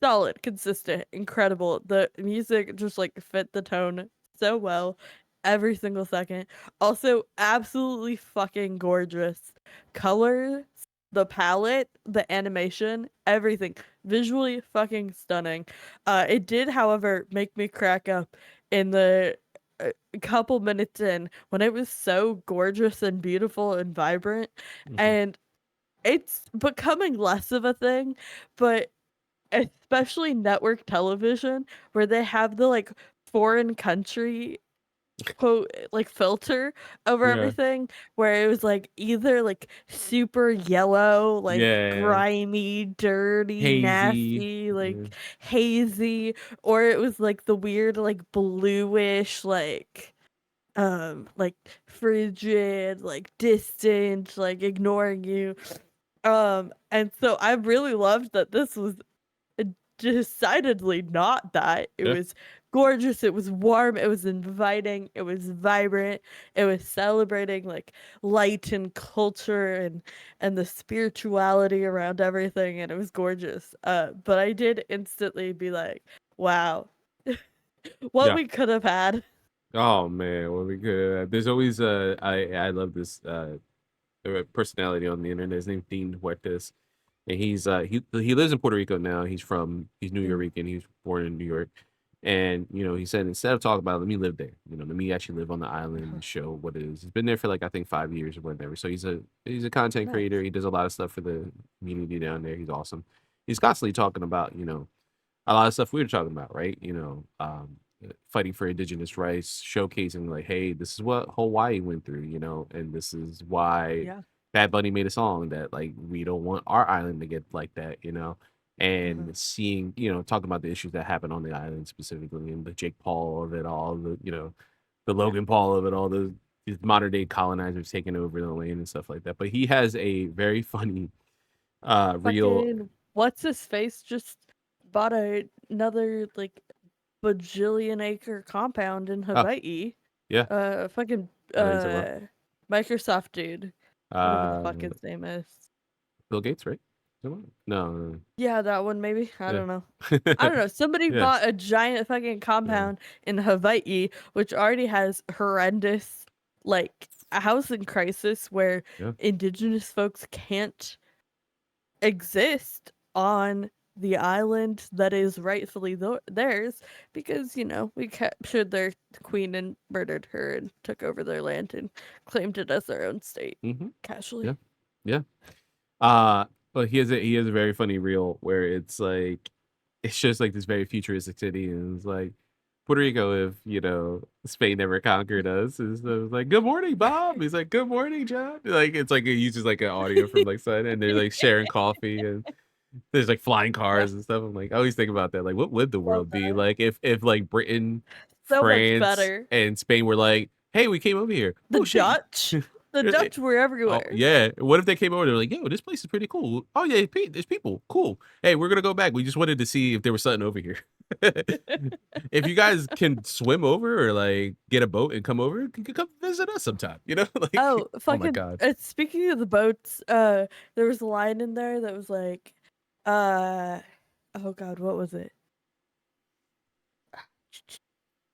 Solid, consistent, incredible. The music just like fit the tone so well every single second. Also, absolutely fucking gorgeous. Colors, the palette, the animation, everything. Visually fucking stunning. It did, however, make me crack up in the couple minutes in when it was so gorgeous and beautiful and vibrant. Mm-hmm. And it's becoming less of a thing, but especially network television where they have the like foreign country quote like filter over Yeah. everything where it was like either like super yellow, like Yeah. grimy, dirty, Hazy. nasty, Yeah. like hazy, or it was like the weird like bluish like frigid, like distant, like ignoring you. And so I really loved that this was decidedly not that. It Yeah. was gorgeous, it was warm, it was inviting, it was vibrant, it was celebrating like light and culture and the spirituality around everything, and it was gorgeous. But I did instantly be like, wow, what Yeah. we could have had. Oh man, well we could. There's always I love this personality on the internet. His name's Dean Huertas, and he lives in Puerto Rico now. He's New Mm, Yorican. He was born in New York, and he said instead of talking about it, let me live there. Let me actually live on the island uh-huh. and show what it is. He's been there for like I think 5 years or whatever. So he's a content creator. Nice. He does a lot of stuff for the community down there. He's awesome. he's constantly talking about, a lot of stuff we were talking about, right? Fighting for indigenous rights, showcasing like, hey, this is what Hawaii went through, and this is why Yeah. Bad Bunny made a song that like we don't want our island to get like that, Mhm. and seeing, talking about the issues that happen on the island specifically, and the Jake Paul of it all, the Yeah. Logan Paul of it all, these modern day colonizers taking over the land and stuff like that. But he has a very funny real. Fucking what's his face just bought another like bajillion acre compound in Oh, Hawaii. yeah, Fucking I know what you're talking Microsoft dude, whatever the fuck about. his name is. Bill Gates, right? No, no, Yeah, that one maybe. I yeah, don't know. I don't know. Somebody yeah, bought a giant fucking yeah. compound in Hawaii, which already has horrendous like a housing crisis where Yeah. indigenous folks can't exist on the island that is rightfully theirs because we captured their queen and murdered her and took over their land and claimed it as their own state Mm-hmm. casually. Yeah. Yeah. Uh, but he has a very funny reel where it's like it's just like this very futuristic city, and it's like Puerto Rico if Spain never conquered us. And so it's like, good morning, Bob. He's like, good morning, John. Like it's like it uses like an audio from like side, and they're like sharing coffee, and there's like flying Yeah, cars and stuff. I'm like, I always think about that. Like, what would the love world be that. like if like Britain, So much France, better. and Spain were like, hey, we came over here. The Oh shit. Dutch, the Dutch were Oh everywhere. yeah. What if they came over? They're like, yo, this place is pretty cool. Oh yeah, there's people. Cool. Hey, we're gonna go back. We just wanted to see if there was something over here. If you guys can swim over or like get a boat and come over, you can come visit us sometime. Like, Oh, oh my fucking! god. Speaking of the boats, there was a line in there that was like, uh, oh god, what was it?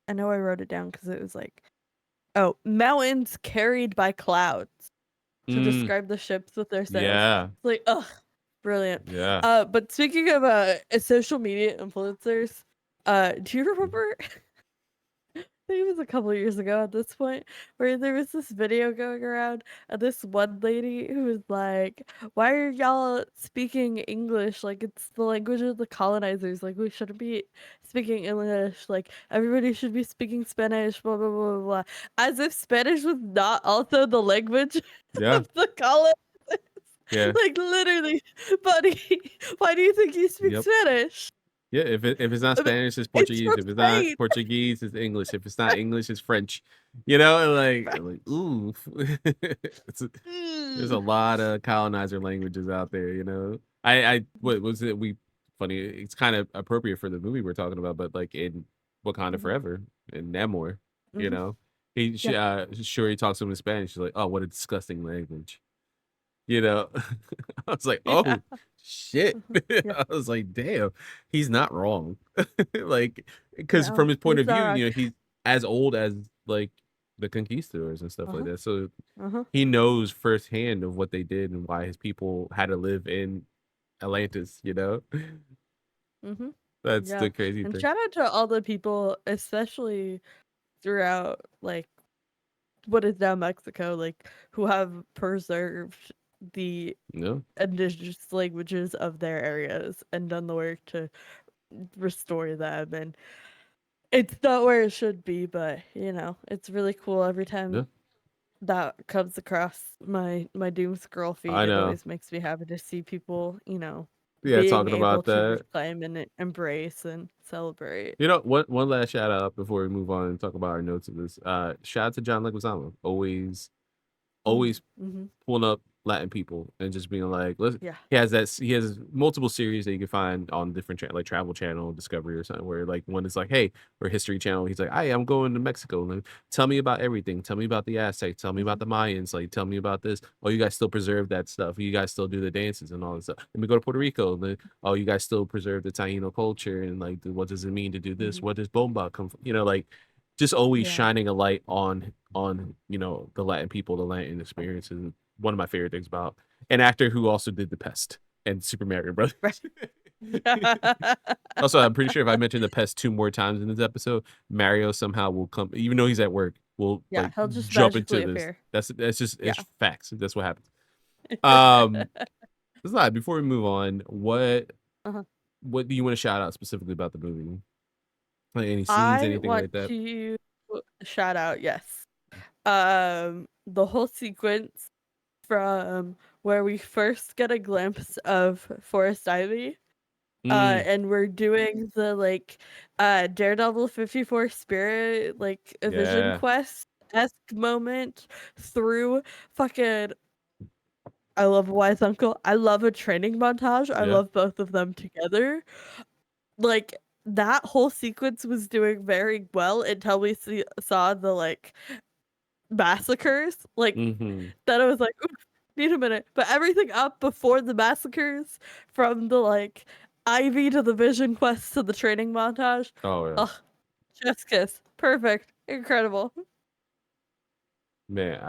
I know I wrote it down because it was like, oh, mountains carried by clouds to Mm, describe the ships with their sails. yeah. It's like, ugh, brilliant. Yeah. But speaking of social media influencers, do you Mhm. remember? I think it was a couple years ago at this point, where there was this video going around of this one lady who was like, "Why are y'all speaking English? Like it's the language of the colonizers. Like we shouldn't be speaking English. Like everybody should be speaking Spanish." Blah blah blah blah. Blah. As if Spanish was not also the language Yeah. of the colonizers. Yeah. Like literally, buddy, why do you think you speak Yep. Spanish? Yeah, if it's not Spanish, it's It's Portuguese. from If it's not Spain. Portuguese, it's English. If it's not English, it's French. And like ooh, it's there's a Mm. lot of colonizer languages out there. I what was it? We funny. It's kind of appropriate for the movie we're talking about, but like in Wakanda Mhm, Forever in Namor, you mhm. know, Yeah. sure he talks to him in Spanish. She's like, oh, what a disgusting language. You know, I was like, Yeah. oh shit. Mhm. Yeah. I was like, damn, he's not wrong. Like, because from No, his point he's of view, not wrong. he's as old as like the conquistadors and stuff like Uh-huh. that. So Uh-huh. he knows firsthand of what they did and why his people had to live in Atlantis. Mhm. That's Yeah. the crazy And thing. shout out to all the people, especially throughout like what is now Mexico, like who have preserved the No, indigenous languages of their areas and done the work to restore them. And it's not where it should be, but it's really cool every time no, that comes across my doom scroll feed. I It know. always makes me happy to see people, Yeah, being talking able about to that. reclaim and embrace and celebrate. One last shout out before we move on and talk about our notes of this. Shout out to John Leguizamo. Always Mhm. pulling up Latin people and just being like, listen, Yeah. he has multiple series that you can find on different like Travel Channel, Discovery, or something. Where like one is like, hey, or History Channel. He's like, hey, I'm going to Mexico. Like, tell me about everything. Tell me about the Aztecs. Tell me about Mhm. the Mayans. Like, tell me about this. Oh, you guys still preserve that stuff. You guys still do the dances and all this stuff. Let me go to Puerto Rico. And then, oh, you guys still preserve the Taino culture and like, what does it mean to do this? Mhm. What does bomba come from? Like just always Yeah. shining a light on the Latin people, the Latin experiences. One of my favorite things about an actor who also did The Pest and Super Mario Right. Brothers. Also, I'm pretty sure if I mention The Pest two more times in this episode, Mario somehow will come, even though he's at work, will Yeah, like he'll just jump into magically this. appear. That's just Yeah. it's facts. That's what happens. Um, Let's not before we move on. What? Uh-huh. What do you want to shout out specifically about the movie? Like any scenes, I anything want like that? to shout out, yes. The whole sequence from where we first get a glimpse of Forest Ivy, Mm, and we're doing the like Daredevil 54 Spirit like a vision yeah, quest-esque moment through fucking I love Wise Uncle. I love a training montage. I yeah. love both of them together. Like that whole sequence was doing very well until we saw the like massacres. Like Mm-hmm. then I was like, ooh, need a minute. But everything up before the massacres, from the like Ivy to the Vision Quest to the training montage. Oh yeah, Ugh, chef's kiss. Perfect. Incredible. man.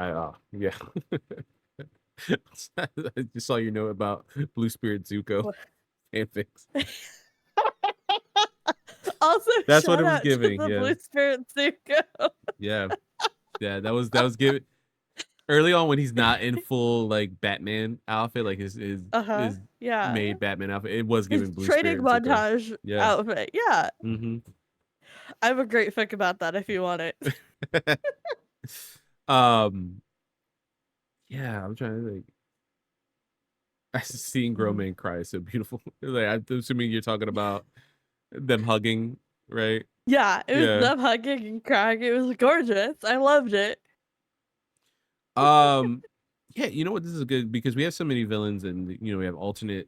Yeah. I just saw your note about Blue Spirit Zuko fanfics. Also, That's what it shout was out to giving. the Yeah, Blue Spirit Zuko. yeah, yeah. That was giving early on when he's not in full like Batman outfit, like Uh-huh. his Yeah. made Batman outfit. It was His giving Blue training Spirit Zuko. montage Yeah. outfit. Yeah. Mm-hmm. I have a great fic about that if you want it. um. Yeah, I'm trying to like. I seeing grown Mhm. men cry is so beautiful. Like I'm assuming you're talking about them hugging, right? Yeah, it was Yeah. them hugging and crying. It was gorgeous. I loved it. Um. Yeah, you know what? This is good because we have so many villains, and we have alternate,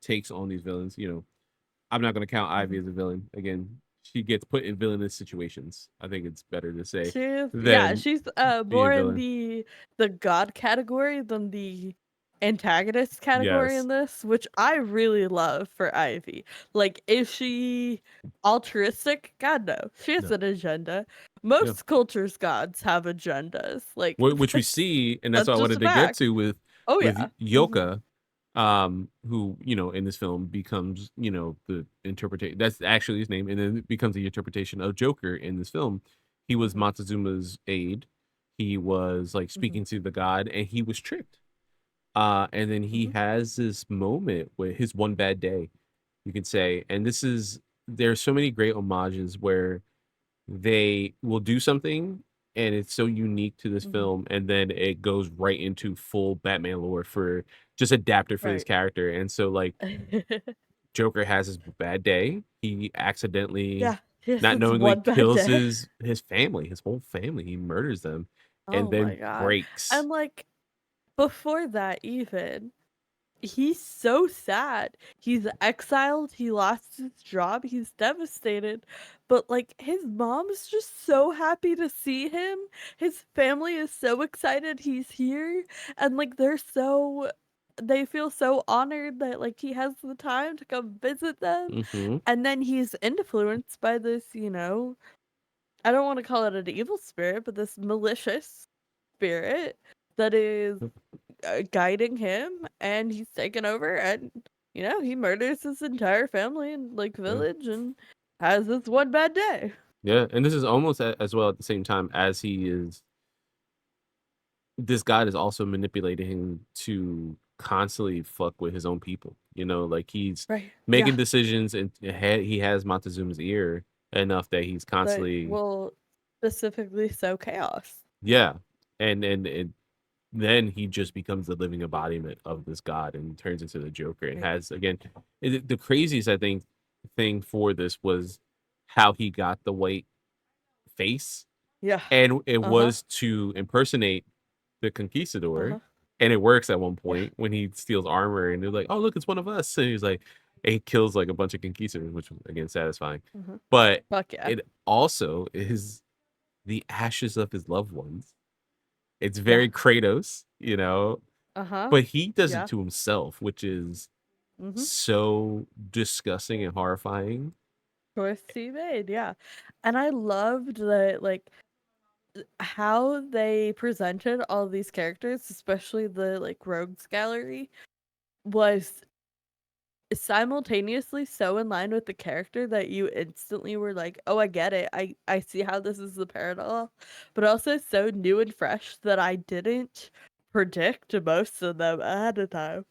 takes on these villains. I'm not going to count Ivy Mhm. as a villain. Again, she gets put in villainous situations. I think it's better to say than She's being a more in villain. the god category than the antagonist category Yes. in this, which I really love for Ivy. Like, is she altruistic? God no. She has No. an agenda. Yeah. Most cultures' gods have agendas. Like Which we see, and that's that's what I just wanted a to get fact. to with Oh with yeah. Mhm. Yoka, who in this film becomes the interpretation. That's actually his name, and then it becomes the interpretation of Joker in this film. He was Mhm. Montezuma's aide. He was like Mhm. speaking to the god, and he was tricked. And then he Mhm. has this moment with his one bad day, you could say. And there's so many great homages where they will do something and it's so unique to this Mhm. film, and then it goes right into full Batman lore for just adapted for this Right. character. And so like Joker has his bad day. He accidentally, Yeah. Yes, not it's knowingly, one bad kills day. his family, his whole family. He murders them and Oh my then god. breaks. And like before that even, he's so sad. He's exiled, he lost his job, he's devastated. But like his mom's just so happy to see him. His family is so excited he's here, and like they feel so honored that like he has the time to come visit them. Hmm. And then he's influenced by this, I don't want to call it an evil spirit, but this malicious spirit that is guiding him, and he's taken over, and he murders his entire family and like Yeah. village, and has this one bad day. Yeah, and this is almost as well at the same time as he is. This god is also manipulating him to constantly fuck with his own people. Like he's Right. Yeah. making decisions, and he has Montezuma's ear enough that he's That constantly, will specifically sow chaos. yeah, and then he just becomes the living embodiment of this god and turns into the Joker. And Right. has again, the craziest I think thing for this was how he got the white face, Yeah. and it Uh-huh. was to impersonate the conquistador, Uh-huh. and it works at one Yeah. point when he steals armor, and they're like, "Oh, look, it's one of us," and he's like, and he kills like a bunch of conquistadors, which was again satisfying. Uh-huh. But Fuck yeah. it also is the ashes of his loved ones. It's Yeah. very Kratos, Uh-huh. but he does it Yeah. to himself, which is Mm-hmm. so disgusting and horrifying. Choice he made, yeah. And I loved that, like, how they presented all these characters, especially the like rogues gallery, was simultaneously so in line with the character that you instantly were like, "Oh, I get it. I see how this is the parallel," but also so new and fresh that I didn't predict most of them ahead of time.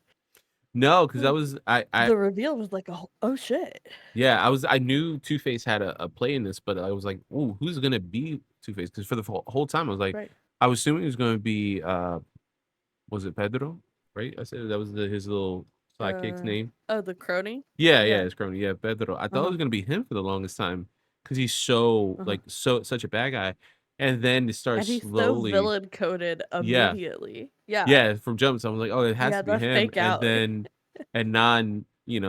No, because I Hmm. was I The reveal was like, oh shit. yeah, I knew Two-Face had a play in this, but I was like, "Ooh, who's gonna be Two-Face?" Because for the whole time I was like, Right. I was assuming it was gonna be was it Pedro? Right? I said that was his little sidekick's Uh name. oh, the crony? Yeah, yeah, Yeah. his crony. Yeah, Pedro. I thought it Uh-huh. was gonna be him for the longest time because he's so Uh-huh. like such a bad guy, and then it starts And he's so slowly. villain coded Yeah, immediately. Yeah. yeah, from jump. So I was like, oh, it has Yeah, to be the him, fake and out. then and non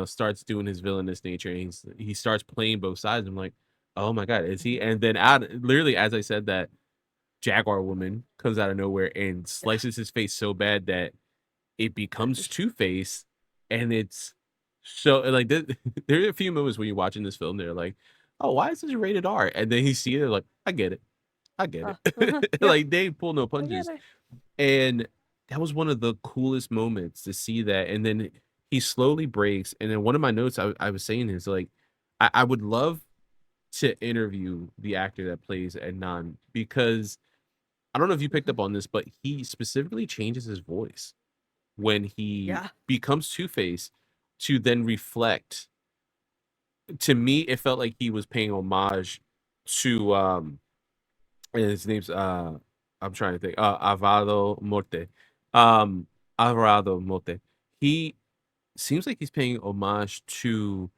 starts doing his villainous nature, and he starts playing both sides. I'm like, oh my god, is he? Mhm. And then out literally as I said that, Jaguar woman comes out of nowhere and Yeah. slices his face so bad that it becomes Two Face, and it's so like there are a few moments when you're watching this film, they're like, oh, why is this rated R? And then you see it, like, I get it, I get Uh-huh. it. Yeah. Like they pull no I get punches, it. and that was one of the coolest moments to see that. And then he slowly breaks, and then one of my notes I was saying is like, I would love to interview the actor that plays Adnan because I don't know if you picked Mhm. up on this, but he specifically changes his voice when he Yeah. becomes Two Face to then reflect. To me, it felt like he was paying homage to and his name's I'm trying to think Avado Morte. Um Alvarado Morte. He seems like he's paying homage to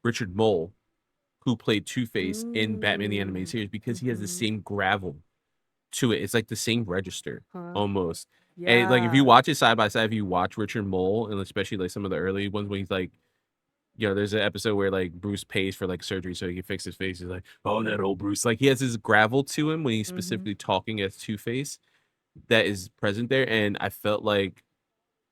Richard Mole, who played Two Face in Batman the Animated Mm. Series, because he has the Mhm. same gravel to it. It's like the same register Huh. almost. And like if you Yeah. watch it side by side, if you watch Richard Mole, and especially like some of the early ones when he's like, there's an episode where like Bruce pays for like surgery so he can fix his face. He's like, oh, that old Bruce. Like he has this gravel to him when he's Mhm. specifically talking as Two Face that is present there. And I felt like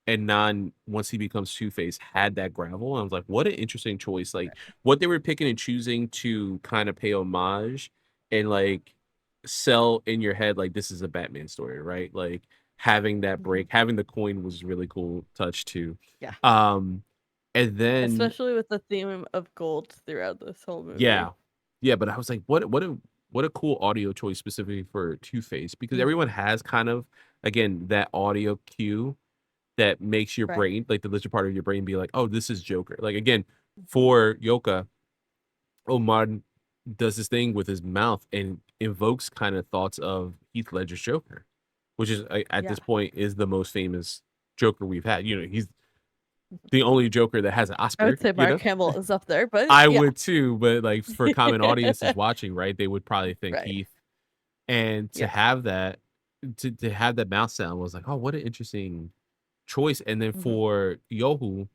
and non once he becomes Two Face had that gravel. I was like, what an interesting choice. Like what they were picking and choosing to kind of pay homage and like sell in your head like this is a Batman story, right? Like having that break, Mhm. having the coin was really cool touch too. Yeah. Um and then Especially with the theme of gold throughout this whole movie. yeah. Yeah, but I was like, what a cool audio choice specifically for Two Face because everyone Mhm. has kind of again that audio cue that makes your Right. brain, like the lizard part of your brain, be like, "Oh, this is Joker." Like again, Mhm. for Yoka, Omar does this thing with his mouth and invokes kind of thoughts of Heath Ledger's Joker, which is at Yeah. this point is the most famous Joker we've had. He's the only Joker that has an I Oscar. would say Mark Hamill is up there, but I yeah. would too, but like for common audiences watching, right, they would probably think Right. Heath, and to Yeah. have that, to have that mouth sound was like, oh, what an interesting choice. And then Mhm. for Yohu,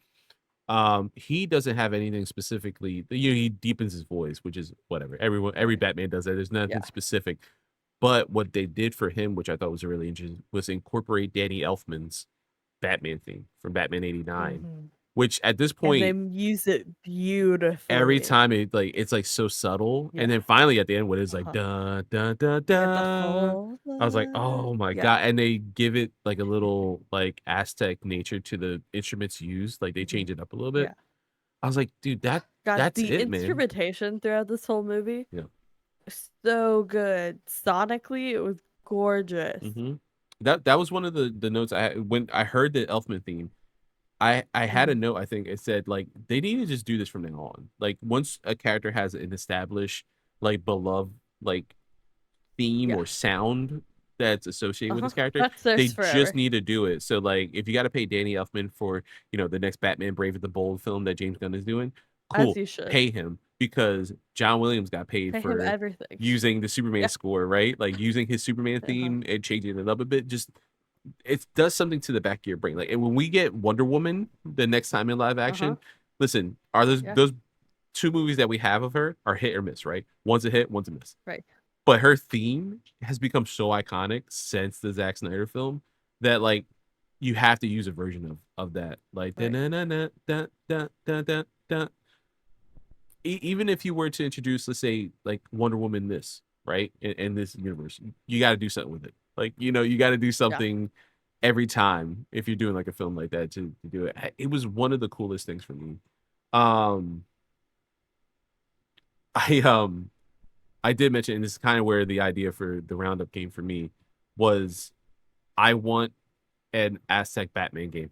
he doesn't have anything specifically. He deepens his voice, which is whatever. Every Right. Batman does that. There's Yeah. nothing specific. But what they did for him, which I thought was really interesting, was incorporate Danny Elfman's Batman theme from Batman '89, Mhm. which at this And they point, use it every beautifully. time it's like so subtle, and Yeah. then finally at the end when it's like Uh-huh. dun dun dun You get the dun, full I was like, oh my yeah. god. And they give it like a little like Aztec nature to the instruments used, like they Mhm. change it up a little bit. Yeah. I was like, dude, God, that's the it, man. instrumentation throughout this whole movie Yeah. is so good. Sonically, it was gorgeous. hmm That was one of the notes I had when I heard the Elfman theme. I had a Mhm. note. I think it said like they need to just do this from now on. Like once a character has an established like beloved like theme Yeah. or sound that's associated with Uh-huh. this character, That's they theirs just forever. need to do it. So like if you got to pay Danny Elfman for, the next Batman Brave and the Bold film that James Gunn is doing, As cool. you should. Pay him because John Williams got paid Pay him for everything. using the Superman Yeah. score, right? Like using his Superman Uh-huh. theme and changing it up a bit. Just it does something to the back of your brain. Like and when we get Wonder Woman the next time in live Uh-huh. action, listen, are those Yeah. those two movies that we have of her are hit or miss, right? One's a hit, one's a miss. Right. But her theme has become so iconic since the Zack Snyder film that like you have to use a version of that. Like Right. even if you were to introduce, let's say, like Wonder Woman this, right? In this universe, you got to do something with it. Like, you got to do Yeah. something every time if you're doing like a film like that to do it. It was one of the coolest things for me. Um I I did mention, and this is kind of where the idea for the roundup came for me, was I want an Aztec Batman game.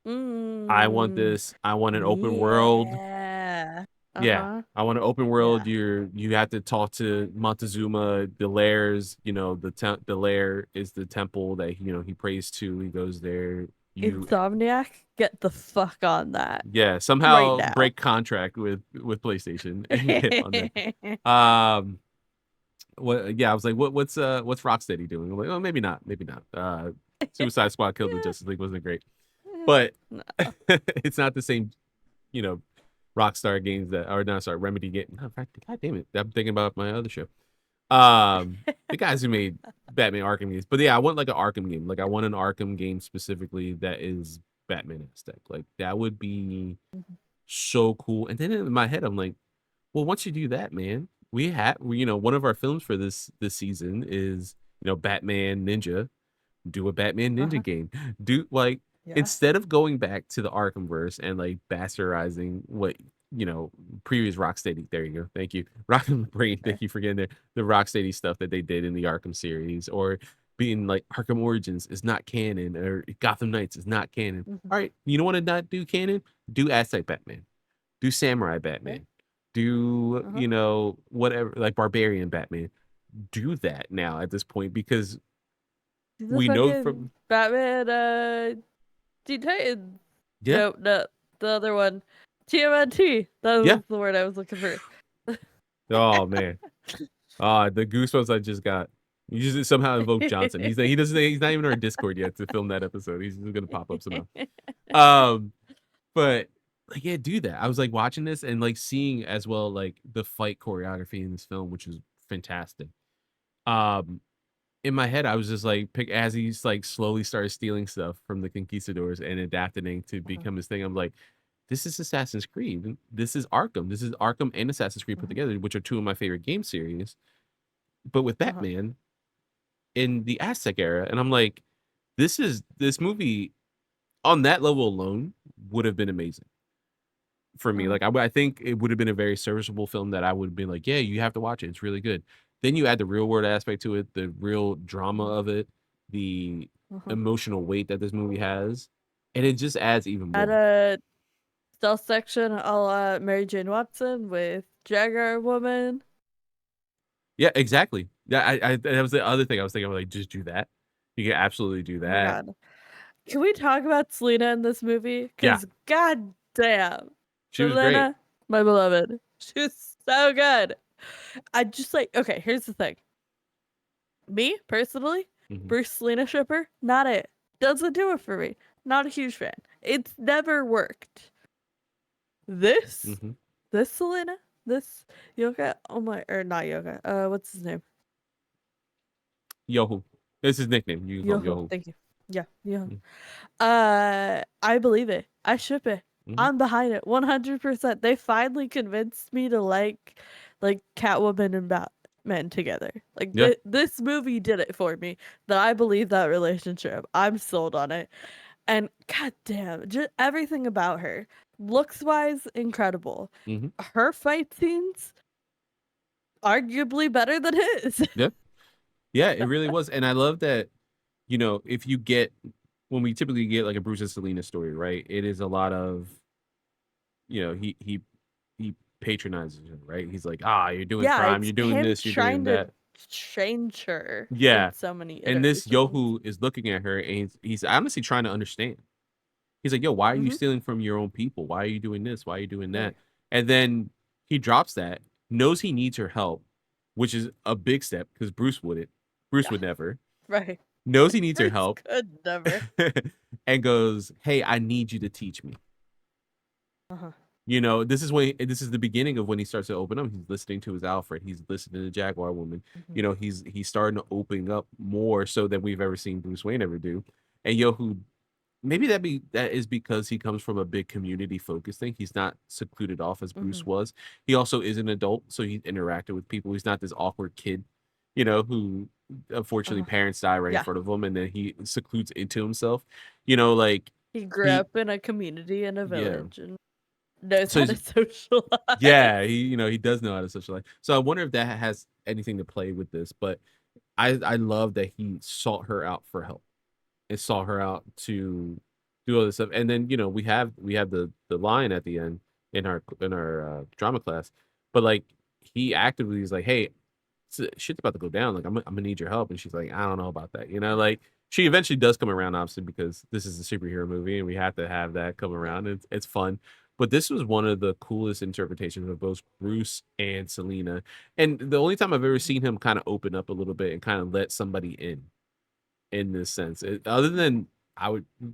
I want Mm, this. I want an open world. yeah. Yeah, Uh-huh. I want an open world. Yeah. You have to talk to Montezuma. The lairs, the lair is the temple that he prays to. He goes there. You Insomniac, get the fuck on that Yeah, right somehow now. break contract with PlayStation and get on there. What? Yeah, I was like, what's Rocksteady doing? I'm like, oh, maybe not, maybe not. Suicide Squad killed the Yeah. Justice League wasn't great, but No. it's not the same, you know, Rockstar games that are not sorry Remedy game. No, in fact, God damn it, I'm thinking about my other show. The guys who made Batman Arkham games, but yeah, I want like an Arkham game. Like I want an Arkham game specifically that is Batman Aztec. Like that would be so cool. And then in my head, I'm like, well, once you do that, man, one of our films for this season is Batman Ninja. Do a Batman Ninja Uh-huh. game. Do like Yeah. instead of going back to the Arkhamverse and like bastardizing what previous Rocksteady. There you go. Thank you, Rockham Brain. Okay. Thank you for getting there. The Rocksteady stuff that they did in the Arkham series, or being like Arkham Origins is not canon, or Gotham Knights is not canon. Mhm. All right, you don't want to not do canon? Do Aztec Batman. Do Samurai Okay. Batman. Do Uh-huh. whatever, like Barbarian Batman. Do that now at this point because Do the we know fucking from Batman Teen Titans. yeah Nope, no, the other one. TMNT. That yeah. was the word I was looking for. Oh man. The goosebumps I just got. You just somehow invoke Johnson. He's not even on our Discord yet to film that episode. He's just gonna pop up somehow. Um, but like yeah, do that. I was like watching this and like seeing as well like the fight choreography in this film, which is fantastic. Um, in my head, I was just like pick as he's like slowly started stealing stuff from the conquistadors and adapting to Uh-huh. become his thing. I'm like, this is Assassin's Creed. This is Arkham. This is Arkham and Assassin's Creed put Uh-huh. together, which are two of my favorite game series. But with Uh-huh. Batman in the Aztec era, and I'm like, this movie on that level alone would have been amazing for me. Uh-huh. Like I think it would have been a very serviceable film that I would have been like, yeah, you have to watch it. It's really good. Then you add the real world aspect to it, the real drama of it, the Uh-huh. emotional weight that this movie has, and it just adds even At more. a stealth section, I'll Mary Jane Watson with Jaguar Woman. Yeah, exactly. Yeah, I that was the other thing I was thinking. Like, just do that. You can absolutely do Oh my that. god. Can we talk about Selena in this movie? Yeah, Because god damn. she was great. Selena, my beloved. She was so good. I just like okay, here's the thing. Me, personally, Hmm. Bruce Selena shipper, not it. Doesn't do it for me. Not a huge fan. It's never worked. This, Hmm. this Selena, this Yoga, oh my, or not Yoga. What's his name? Yohu. This is his nickname. You can call him Yoho. Yohu. Thank you. Yeah, Yoho. Mm. I believe it. I ship it. Mhm. I'm behind it 100%. They finally convinced me to like Catwoman and Batman together. Like Yeah. this movie did it for me. That I believe that relationship. I'm sold on it. And goddamn, just everything about her, looks wise, incredible. Hmm. Her fight scenes, arguably better than his. Yeah. Yeah, it really was. And I love that, if you get when we typically get like a Bruce and Selena story, right? It is a lot of, he patronizes her, right? He's like, you're doing Yeah, crime, it's you're doing him this, you're doing trying to that. change her in Yeah. so many And this iterations. Yohu is looking at her and he's honestly trying to understand. He's like, yo, why are you Mm-hmm. stealing from your own people? Why are you doing this? Why are you doing that? Right. And then he drops that, knows he needs her help, which is a big step because Bruce wouldn't. Bruce Yeah. would never. Right. Knows he needs her Bruce help could never. and goes, hey, I need you to teach me. Uh-huh. This is the beginning of when he starts to open up. He's listening to his Alfred. He's listening to Jaguar Woman. Mm-hmm. He's starting to open up more so than we've ever seen Bruce Wayne ever do. And Yohu, maybe that is because he comes from a big community focused thing. He's not secluded off as Mm-hmm. Bruce was. He also is an adult, so he interacted with people. He's not this awkward kid, who unfortunately Uh-huh. parents die right in Yeah. front of him, and then he secludes into himself. Like He grew he, up in a community in a yeah. village and knows So how to socialize. yeah, he does know how to socialize. So I wonder if that has anything to play with this. But I love that he sought her out for help and sought her out to do all this stuff, and then we have the line at the end in our drama class, but like he actively is like, hey, shit's about to go down. Like I'm gonna need your help, and she's like, I don't know about that. Like she eventually does come around, obviously, because this is a superhero movie, and we have to have that come around. It's fun. But this was one of the coolest interpretations of both Bruce and Selena. And the only time I've ever seen him kind of open up a little bit and kind of let somebody in this sense. Other than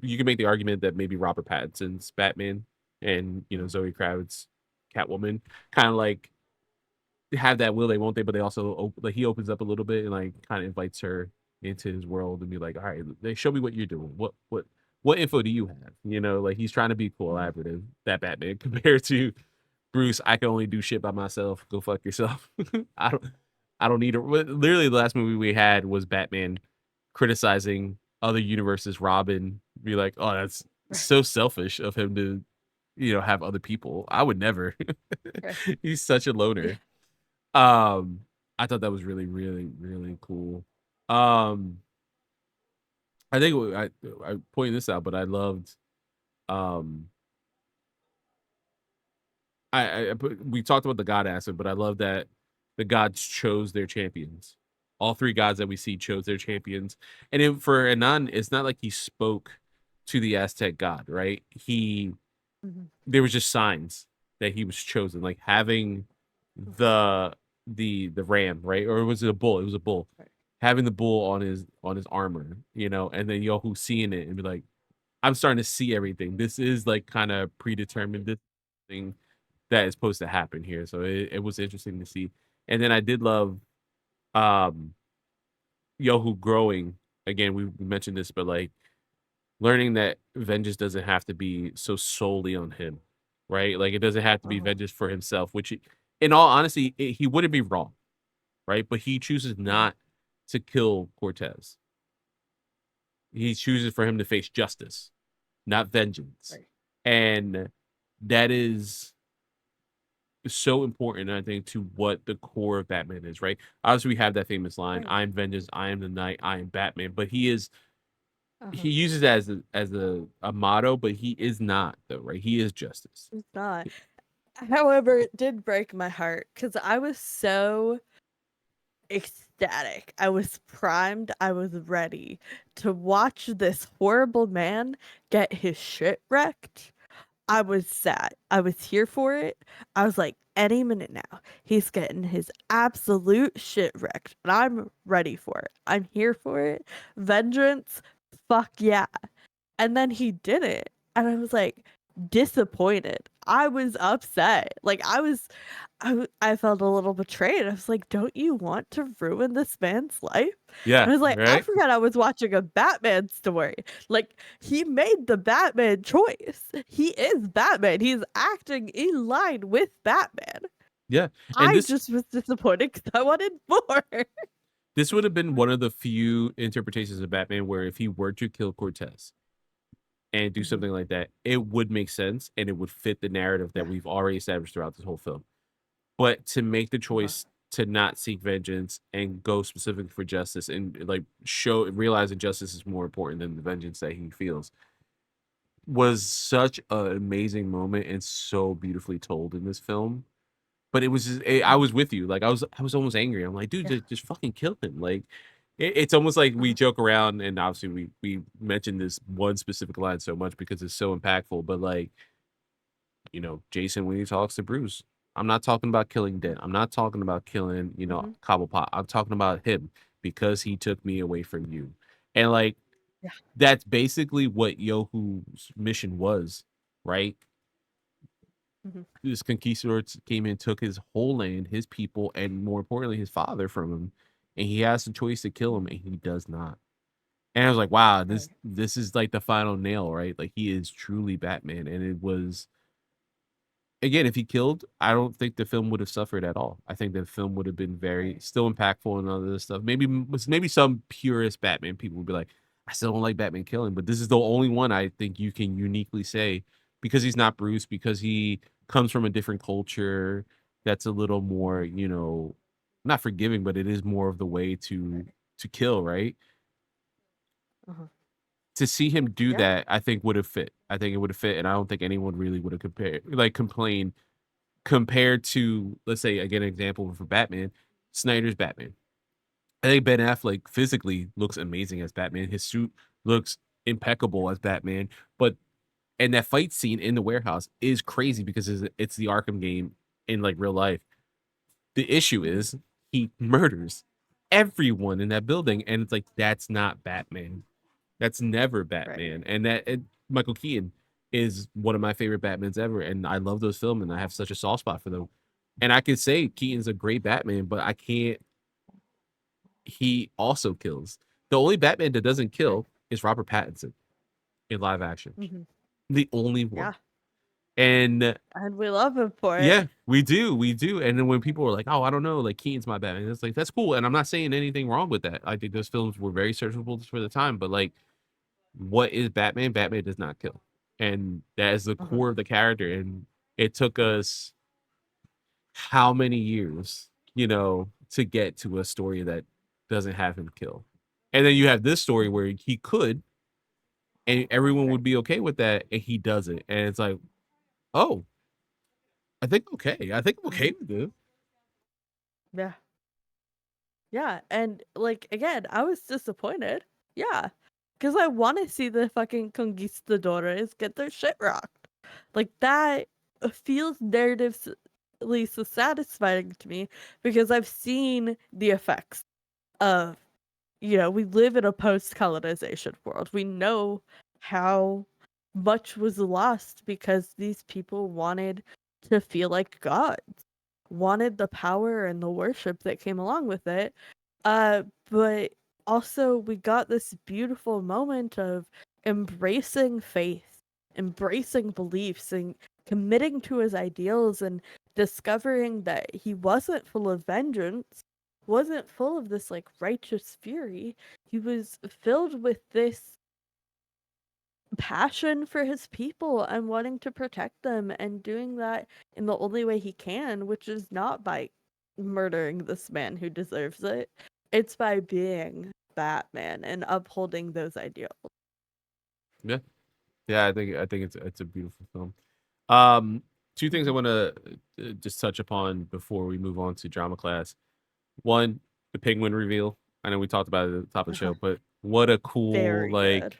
you can make the argument that maybe Robert Pattinson's Batman and Zoe Kravitz's Catwoman kind of like have that will they won't they, but they also like he opens up a little bit and like kind of invites her into his world and be like, all right, they show me what you're doing. What info do you have? Like he's trying to be collaborative, that Batman compared to Bruce. I can only do shit by myself. Go fuck yourself. I don't I don't need it. Literally, the last movie we had was Batman criticizing other universes. Robin be like, "Oh, that's so selfish of him to, have other people. I would never." He's such a loner. I thought that was really, really, really cool. I think I pointed this out, but I loved. We talked about the god aspect, but I love that the gods chose their champions. All three gods that we see chose their champions, and for Anan, it's not like he spoke to the Aztec god, right? There was just signs that he was chosen, like having the ram, right? Or was it a bull? It was a bull. Right. Having the bull on his armor, and then Yohu seeing it and be like, I'm starting to see everything. This is like kind of predetermined. This thing that is supposed to happen here. So it was interesting to see. And then I did love Yohu growing. Again, we mentioned this, but like learning that vengeance doesn't have to be so solely on him, right? Like it doesn't have to be vengeance for himself, which in all honesty, he wouldn't be wrong, right? But he chooses not to kill Cortez. He chooses for him to face justice, not vengeance. Right. And that is so important, I think, to what the core of Batman is, right? Obviously, we have that famous line, I am vengeance, I am the night, I am Batman. But he uses that as a motto, but he is not, though, right? He is justice. He's not. However, it did break my heart because I was so ecstatic. I was primed. I was ready to watch this horrible man get his shit wrecked. I was sad. I was here for it. I was like, any minute now, he's getting his absolute shit wrecked. And I'm ready for it. I'm here for it. Vengeance, fuck yeah. And then he did it. And I was like, disappointed. I was upset. Like I felt a little betrayed. I was like, don't you want to ruin this man's life? Yeah. And I was like, I right? forgot I was watching a Batman story. Like he made the Batman choice. He is Batman. He's acting in line with Batman. Yeah. And I just was disappointed because I wanted more. This would have been one of the few interpretations of Batman where if he were to kill Cortez and do something like that, it would make sense and it would fit the narrative that we've already established throughout this whole film. But to make the choice to not seek vengeance and go specifically for justice and like realize that justice is more important than the vengeance that he feels was such an amazing moment and so beautifully told in this film. But it was just, I was with you. Like I was almost angry. I'm like, dude, just fucking kill him. Like it's almost like we joke around, and obviously we mentioned this one specific line so much because it's so impactful. But like, Jason when he talks to Bruce, I'm not talking about killing Dent. I'm not talking about killing, Cobblepot. I'm talking about him because he took me away from you. And like, that's basically what Yohu's mission was, right? This conquistador came in, took his whole land, his people, and more importantly, his father from him. And he has the choice to kill him, and he does not. And I was like, wow, this is like the final nail, right? Like he is truly Batman. And it was, again, if he killed, I don't think the film would have suffered at all. I think the film would have been very still impactful and all this stuff. Maybe some purist Batman people would be like, I still don't like Batman killing, but this is the only one I think you can uniquely say because he's not Bruce, because he comes from a different culture that's a little more, not forgiving, but it is more of the way to kill, right? to see him do Yeah. that, I think would have fit. I think it would have fit, and I don't think anyone really would have complained compared to, let's say, again, an example for Batman, Snyder's Batman. I think Ben Affleck physically looks amazing as Batman. His suit looks impeccable as Batman, but and that fight scene in the warehouse is crazy because it's the Arkham game in like real life. The issue Mhm. is he murders everyone in that building, and it's like that's not Batman. That's never Right. Batman. And Michael Keaton is one of my favorite Batmans ever, and I love those films, and I have such a soft spot for them. And I can say Keaton's a great Batman, but I can't. He also kills. The only Batman that doesn't Right. kill is Robert Pattinson in live action. Mhm. The only one. Yeah. And And we love him for yeah, it. we do. And then when people were like, "Oh, I don't know, like Keaton's my Batman," it's like that's cool. And I'm not saying anything wrong with that. I think those films were very searchable for the time. But like, what is Batman? Batman does not kill, and that is the Uh-huh. core of the character. And it took us how many years, to get to a story that doesn't have him kill. And then you have this story Mhm. where he could, and everyone Right. would be okay with that, and he doesn't. And it's like, oh, I think okay. I think I'm Mhm. okay with this. Yeah. Yeah, and, like, again, I was disappointed. Yeah, because I wanna see the fucking conquistadores get their shit rocked. Like, that feels narratively so satisfying to me because I've seen the effects of, we live in a post-colonization world. We know how much was lost because these people wanted to feel like gods, wanted the power and the worship that came along with it. But also we got this beautiful moment of embracing faith, embracing beliefs, and committing to his ideals and discovering that he wasn't full of vengeance, wasn't full of this like righteous fury. He was filled with this passion for his people and wanting to protect them and doing that in the only way he can, which is not by murdering this man who deserves it. It's by being Batman and upholding those ideals. Yeah, yeah. I think it's a beautiful film. Um, Two things I Mhm. want to just touch upon before we move on to drama class. One, the penguin reveal. I know we talked about it at the top of the Uh-huh. show, but what a cool Very good.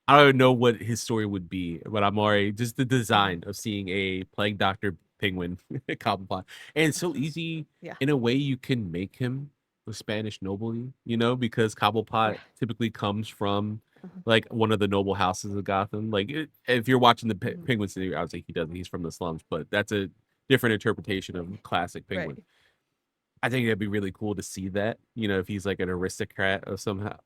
I don't know what his story would be, but I'm already just the Mhm. design of seeing a plague doctor penguin Cobblepot. And it's so easy Yeah. in a way you can make him a Spanish nobility, because Yeah. Cobblepot typically comes from Uh-huh. like one of the noble houses of Gotham. Like if you're watching the Mhm. Penguin City, I would say he doesn't. He's from the slums, but that's a different interpretation of Right. classic Penguin. Right. I think it'd be really cool to see that, if he's like an aristocrat of somehow,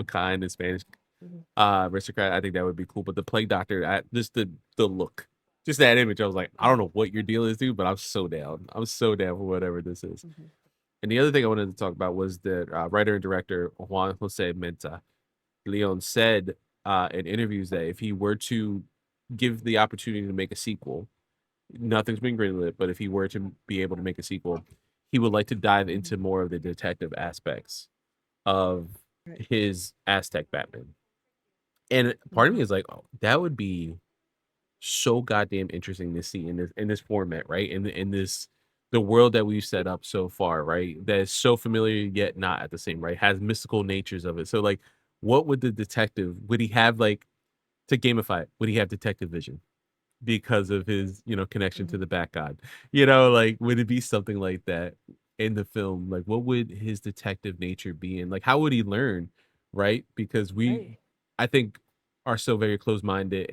kind in Spanish Mhm. aristocrat. I think that would be cool. But the plague doctor, just the look, just that image, I was like, I don't Mhm. know what your deal is, dude, but I'm so down. I'm so down for whatever this is. Mhm. And the other thing I wanted to talk about was that writer and director Juan Jose Menta Leon said in interviews that if he were to give the opportunity to make a sequel, nothing's been greenlit, but if he were to be able to make a sequel, he would like to dive Mhm. into more of the detective aspects of Right. his Aztec Batman. And part of me Mhm. is like, oh, that would be so goddamn interesting to see in this format, right? In this the world that we've set up so far, right? That is so familiar yet not at the same, right? Has mystical natures of it. So like, what would the detective would he have like to gamify it? Would he have detective vision because of his connection to Mhm. the Bat God? Like would it be something like that in the film? Like, what would his detective nature be, and like how would he learn, right? Because we, Right. I think, are so very close minded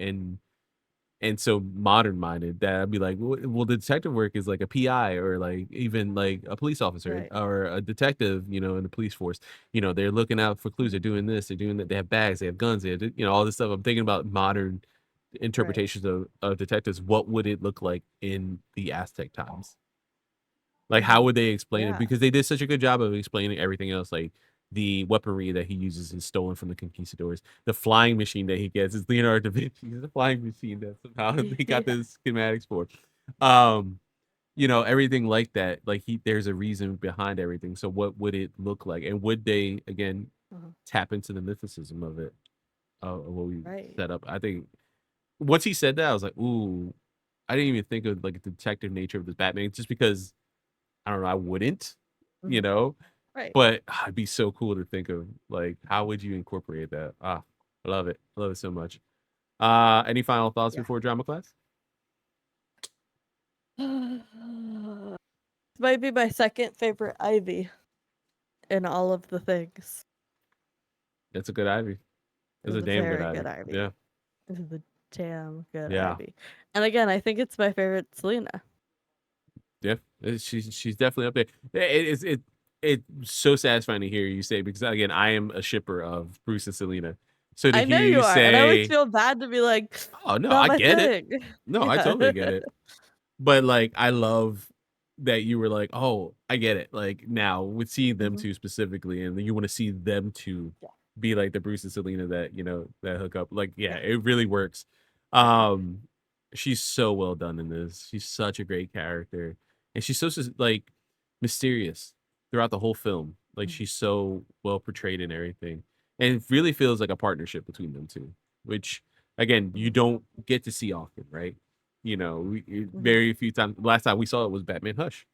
and so modern minded that I'd be like, well, the detective work is like a PI or like even like a police officer Right. or a detective, in the police force. They're looking out for clues. They're Mhm. doing this. They're doing that. They have bags. They have guns. They have, all this stuff. I'm thinking about modern Right. interpretations of detectives. What would it look like in the Aztec times? Like, how Mhm. would they explain it? Yeah. Because they did such a good job of explaining everything else. Like the weaponry that he uses is stolen from the conquistadors. The flying machine that he gets is Leonardo da Vinci. It's a flying machine that somehow they got Yeah. the schematics for. Um, everything like that. Like there's a reason behind everything. So what would it look like? And would they again Uh-huh. tap into the mythicism of it? what we Right. set up. I think once he said that, I was like, ooh, I didn't even think of like the detective nature of this Batman, just because I don't know, I wouldn't, you Mhm. know, Right. but it'd be so cool to think of like how would you incorporate that? I love it. I love it so much. Any final thoughts Yeah. before drama class? Might be my second favorite Ivy in all of the things. It's a good Ivy. It's a It's a damn good very good Ivy. Yeah. Ivy. This is a damn good Yeah. Ivy. And again, I think it's my favorite Selena. Yeah. She's definitely up there. It's so satisfying to hear you say, because again, I am a shipper of Bruce and Selena. So to I know hear you you are, and I always say, feel bad to be like, oh no, not I my get it. thing. No, I Yeah. totally get it. But like I love that you were like, oh, I get it. Like now with seeing them Mhm. two specifically, and you want to see them two Yeah. be like the Bruce and Selena that that hook up. Like, yeah, Yeah. it really works. Right. She's so well done in this. She's such a great character, and she's so like mysterious throughout the whole film. Like Mhm. she's so well portrayed in everything, and it really feels like a partnership between them two, which again you Mhm. don't get to see often, right? Mhm. Very few times. Last time we saw it was Batman Hush.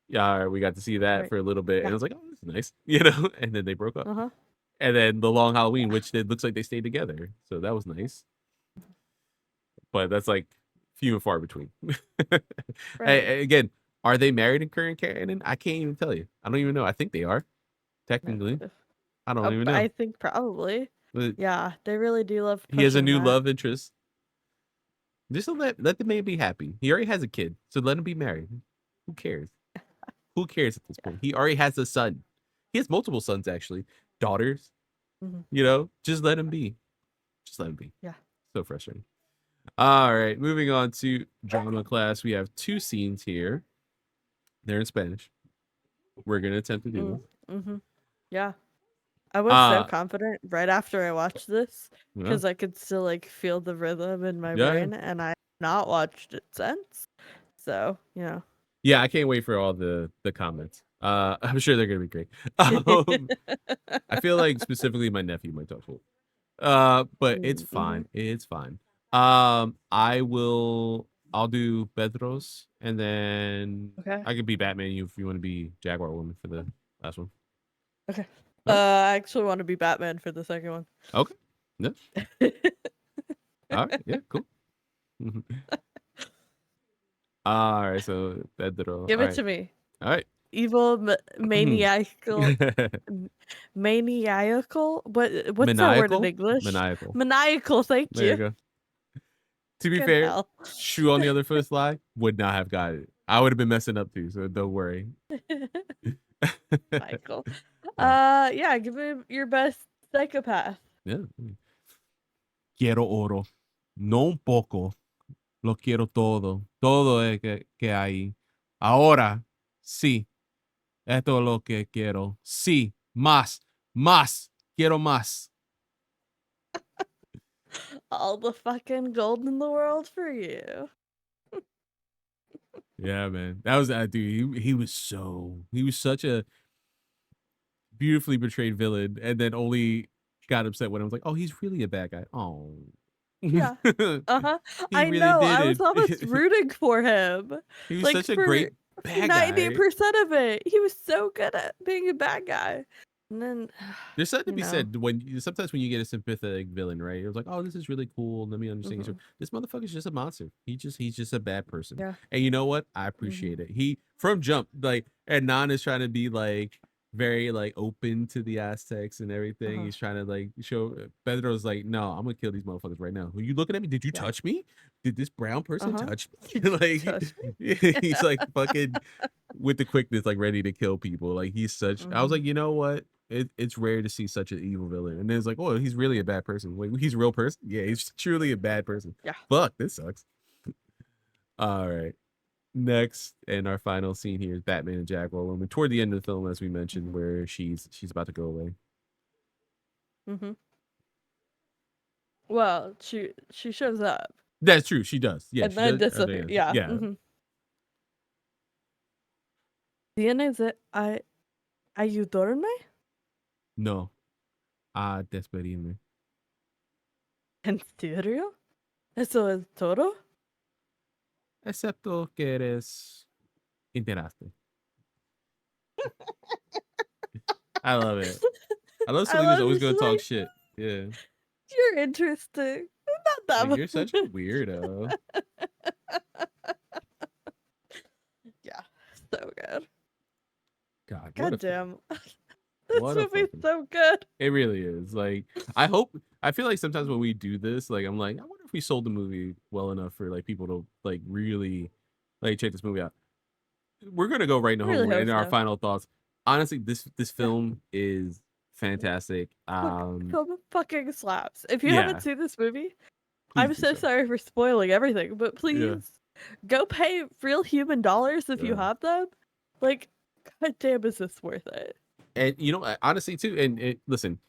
Yeah, we got to see that Right. for a little bit, and Yeah. I was like, oh, this is nice, and then they broke up. Uh-huh. And then the Long Halloween, Yeah. which it looks like they stayed together, so that was nice. But that's like few and far between. Right. Again, are they married in current canon? I can't even tell you. I don't even know. I think they are No. technically. I don't even know. I think probably. But Yeah, they really do love he has a pushing new that. love interest. Just to let the man be happy. He already has a kid, so let him be married. Who cares? Who cares at this Yeah. point? He already has a son. He has multiple sons actually, daughters. Mhm. Just let him be. Just let him be. Yeah. So frustrating. All right, moving on to drama class. We have two scenes here. They're in Spanish. We're gonna attempt to do Mm. this. Mhm. Yeah. I was so Uh confident right after I watched this yeah, because I could still like feel the rhythm in my yeah, yeah. brain, and I've not watched it since. So, Yeah, I can't wait for all the comments. I'm sure they're gonna be great. I feel like specifically my nephew might talk to it. But it's Mm-hmm. fine. It's fine. I'll do Pedro's, and then Okay. I could be Batman. You if you want to be Jaguar Woman for the last one. Okay. All right. I actually want to be Batman for the second one. Okay. Yeah. All right. Yeah. Cool. All right. So Pedro. Give All it right. to me. All right. Evil, maniacal, maniacal. What's that word in Maniacal. English? Maniacal. Maniacal. Thank There you you. go. To be Fucking fair, hell. shoe on the other foot slide would not have got it. I would have been messing up too, so don't worry. Michael. Yeah. Yeah. Give me your best psychopath. Yeah. Quiero oro. No un poco. Lo quiero todo. Todo es que hay. Ahora, sí. Esto es lo que quiero. Sí. Más. Más. Quiero más. All the fucking gold in the world for you. Yeah, man. That was that dude. He was such a beautifully portrayed villain, and then only got upset when I was like, oh, he's really a bad guy. Oh. Yeah. Uh-huh. He I really know. did I was almost it. rooting for him. He was Like such a for great bad guy. 90% of it. He was so good at being a bad guy. And then There's something to you be know. said sometimes when you get a sympathetic villain, right? You're like, oh, this is really cool. Let me understand. Mhm. This motherfucker's just a monster. He's just a bad person. Yeah. And you know what? I Mhm. appreciate it. He from jump, like, and Nan is trying to be like very like open to the Aztecs and everything. Uh-huh. He's trying to like show Pedro's like, no, I'm gonna kill these motherfuckers right now. Are you looking at me? Did you Yeah. touch me? Did this brown person Uh-huh. touch me? Did you Like touch me? he's like fucking with the quickness, like ready to kill people. Like he's such. I was Mhm. like, you know what? It's rare to see such an evil villain. And then it's like, oh, he's really a bad person. Wait, he's a real person? Yeah, he's truly a bad person. Yeah. Fuck, this sucks. All right. Next, and our final scene here is Batman and Jaguar Woman. Toward the end of the film, as we mentioned, Mhm. where she's about to go away. Mhm. Well, she shows up That's true. She does. Yeah, and she then does. disappears. Yeah. Yeah. Mhm. ¿Tienes ayudarme? No. Ah, despedirme. ¿En serio? ¿Eso es todo? Excepto que eres interaste. I love it. I love I somebody who's love always you. going She's to talk like, shit. Yeah. you're interesting. Not that Like, much. you're such a weirdo. Yeah, so good. God, what a God film. damn. This What a movie's fucking. so good. It really is. Like, I feel like sometimes when we do this, like, I'm like, I wonder if we sold the movie well enough for like people to like really like check this movie out. We're gonna go right into I really home hope and our so. final thoughts. Honestly, this Yeah. film is fantastic. Film fucking slaps. If you haven't Yeah, seen this movie, please I'm do so so. sorry for spoiling everything, but Yeah. please go pay real human dollars if you Yeah. have them. Like, god damn, is this worth it? And honestly too, and listen,